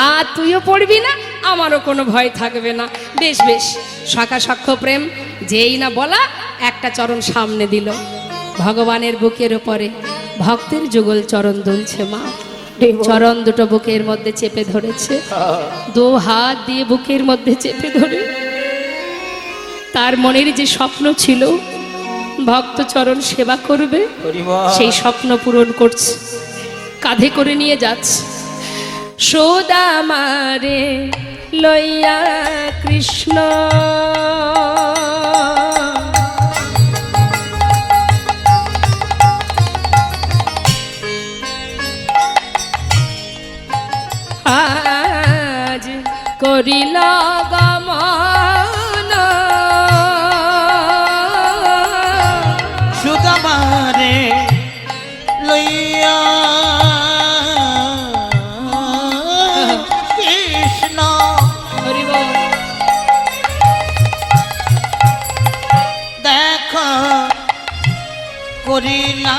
আর তুইও পড়বি না, আমারও কোনো ভয় থাকবে না। বেশ বেশ, সখা সখ্য প্রেম, যেই না বলা একটা চরণ সামনে দিল। ভগবানের বুকের ওপরে ভক্তের যুগল চরণ দুলছে মা, চরণ দুটো বুকের মধ্যে চেপে ধরেছে, দু হাত দিয়ে বুকের মধ্যে চেপে ধরে তার মনের যে স্বপ্ন ছিল ভক্ত চরণ সেবা করবে, সেই স্বপ্ন পূরণ করছে। কাঁধে করে নিয়ে যাচ্ছে। সুদামারে লইয়া কৃষ্ণ আজ করিল গমন, সুদামারে লইয়া কৃষ্ণ হরি বল। দেখা করিলা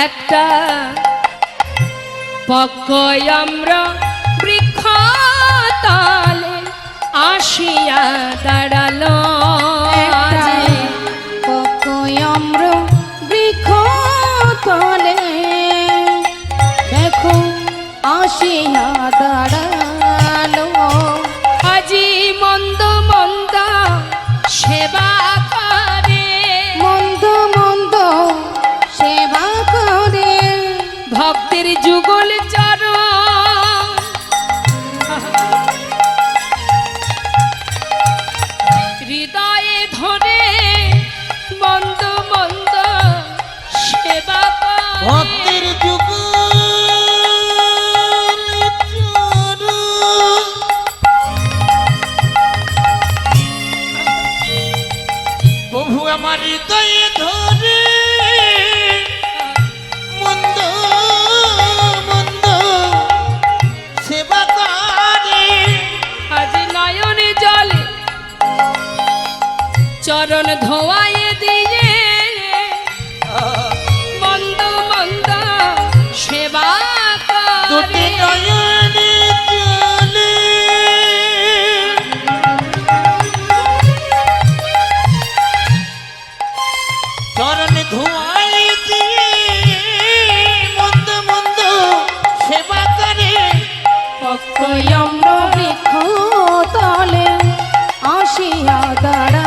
একটা পক্কয়ম্র বৃক্ষ তলে আসিয়া দাঁড়ালো, পকয়ম্র বৃক্ষ তলে দেখো আসিয়া দাঁড়ালো, আজি মন্দ মন্দ সেবা করে, মন্দ মন্দ সেবা করে, ভক্তের যুগল চরণ হৃদয়ে ধরে মন্দ মন্দ সেবা করে। ভক্তের যুগ প্রভু আমার হৃদয়ে ধরে মন্দ মন্দ সেবা করে, আজ নয়নে জলে চরণ ধোয়ায়ে দিয়ে মন্দ মন্দ সেবা দুটি করে। নয়নে জলে চরণ ধোয়াই দিয়ে মন্দ মন্দ সেবা করে অক্ষয়ম্র বৃক্ষ তলে আসিয়া দাঁড়ায়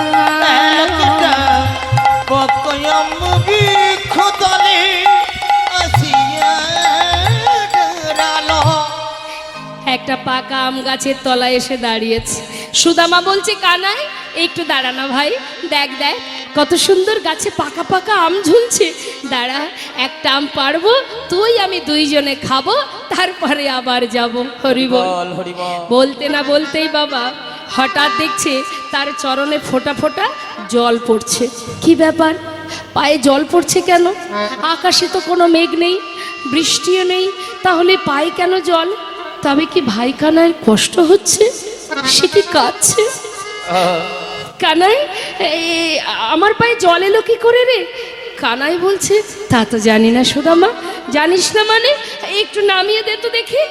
পকয়ম বৃক্ষ তলে আসিয়া দাঁড়ালো। একটা পাকা আম গাছের তলায় এসে দাঁড়িয়েছে। সুদামা বলছে, কানাই একটু দাঁড়া না ভাই, দেখ দেখ কত সুন্দর গাছে পাকা পাকা আম ঝুলছে, দাঁড়া একটা আম পারবো, তুই আমি দুইজনে খাবো, তারপরে আবার যাব। হরিবল। বল হরি বল। বলতে না বলতেই বাবা হঠাৎ দেখছে তার চরণে ফোঁটা ফোঁটা জল পড়ছে। কি ব্যাপার, পায়ে জল পড়ছে কেন? আকাশে তো কোনো মেঘ নেই, বৃষ্টিও নেই, তাহলে পায়ে কেন জল? তবে কি ভাই কানাই কষ্ট হচ্ছে? সে কি কাঁদছে? কানাই, আমার পায়ে জল এলো কি করে রে? কানাই বলছে, তা তো জানি না সুদামা। জানিস না মানে? একটু নামিয়ে দে তো দেখি।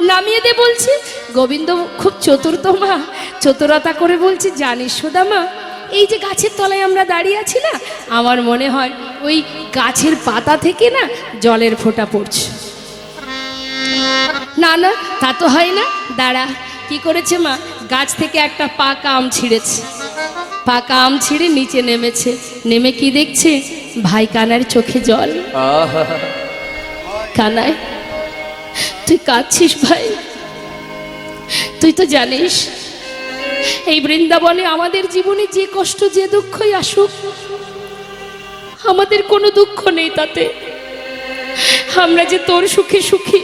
নামিয়ে দে বলছে। গোবিন্দ খুব চতুর্থ মা, চতুরতা করে বলছে, জানিস সুদামা, এই যে গাছের তলায় আমরা দাঁড়িয়ে আছি না, আমার মনে হয় ওই গাছের পাতা থেকে না জলের ফোঁটা পড়ছে। না না, তা তো হয় না, দাঁড়া। কি করেছে মা? গাছ থেকে একটা পাকা আম ছিঁড়েছে, পাকা আম ছিঁড়ে নিচে নেমেছে, নেমে কি দেখছে? ভাই কানার চোখে জল। কানাই, তুই কাঁদছিস ভাই? তুই তো জানিস এই বৃন্দাবনে আমাদের জীবনে যে কষ্ট যে দুঃখই আসুক, আমাদের কোনো দুঃখ নেই তাতে। আমরা যে তোর সুখে সুখী,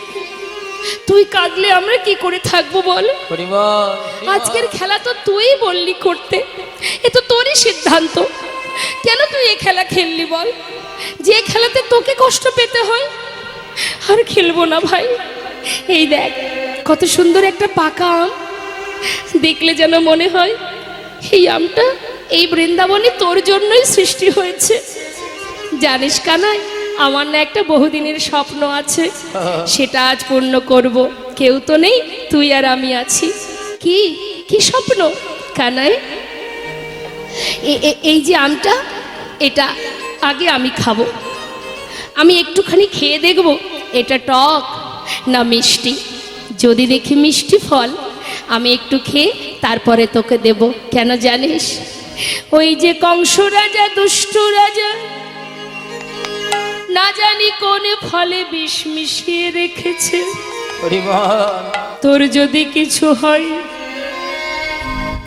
তুই কাঁদলে আমরা কি করে থাকবো বল? হরি বল। আজকের খেলা তো তুই বললি করতে, এ তো তোরই সিদ্ধান্ত। কেন তুই এ খেলা খেললি বল? যে খেলাতে তোকে কষ্ট পেতে হয়। আর খেলবো না ভাই। এই দেখ কত সুন্দর একটা পাকা আম, দেখলে যেন মনে হয় এই আমটা এই বৃন্দাবনে তোর জন্যই সৃষ্টি হয়েছে। জানিস কানাই, আমার না একটা বহুদিনের স্বপ্ন আছে, সেটা আজ পূর্ণ করব। কেউ তো নেই, তুই আর আমি আছি। কি কি স্বপ্ন কানাই? এই যে আমটা, এটা আগে আমি খাবো। আমি একটুখানি খেয়ে দেখব এটা টক না মিষ্টি। যদি দেখি মিষ্টি ফল, আমি একটু খেয়ে তারপরে তোকে দেব। কেন জানিস? ওই যে কংস রাজা, দুষ্ট রাজা, না জানি কোন ফলে বিষ মিশিয়ে রেখেছে। হরি বল। তোর যদি কিছু হয়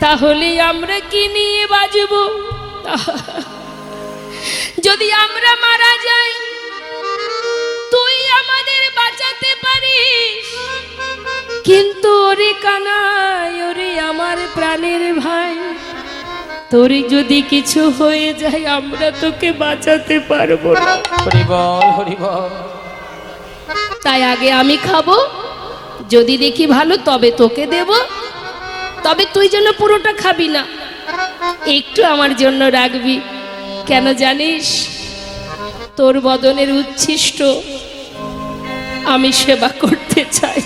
তাহলে আমরা কি নিয়ে বাঁচব? যদি আমরা মারা যাই, তুই আমাদের বাঁচাতে পারিস, কিন্তু ওরে কানাই, ওরে আমার প্রাণের ভাই, তোর যদি কিছু হয়ে যায় আমরা তোকে বাঁচাতে পারবো না। হরি বল হরি বল। তাই আগে আমি খাবো, যদি দেখি ভালো তবে তোকে দেব। তবে তুই যেন পুরোটা খাবি না, একটু আমার জন্য রাখবি। কেন জানিস? তোর বদনের উচ্ছিষ্ট আমি সেবা করতে চাই।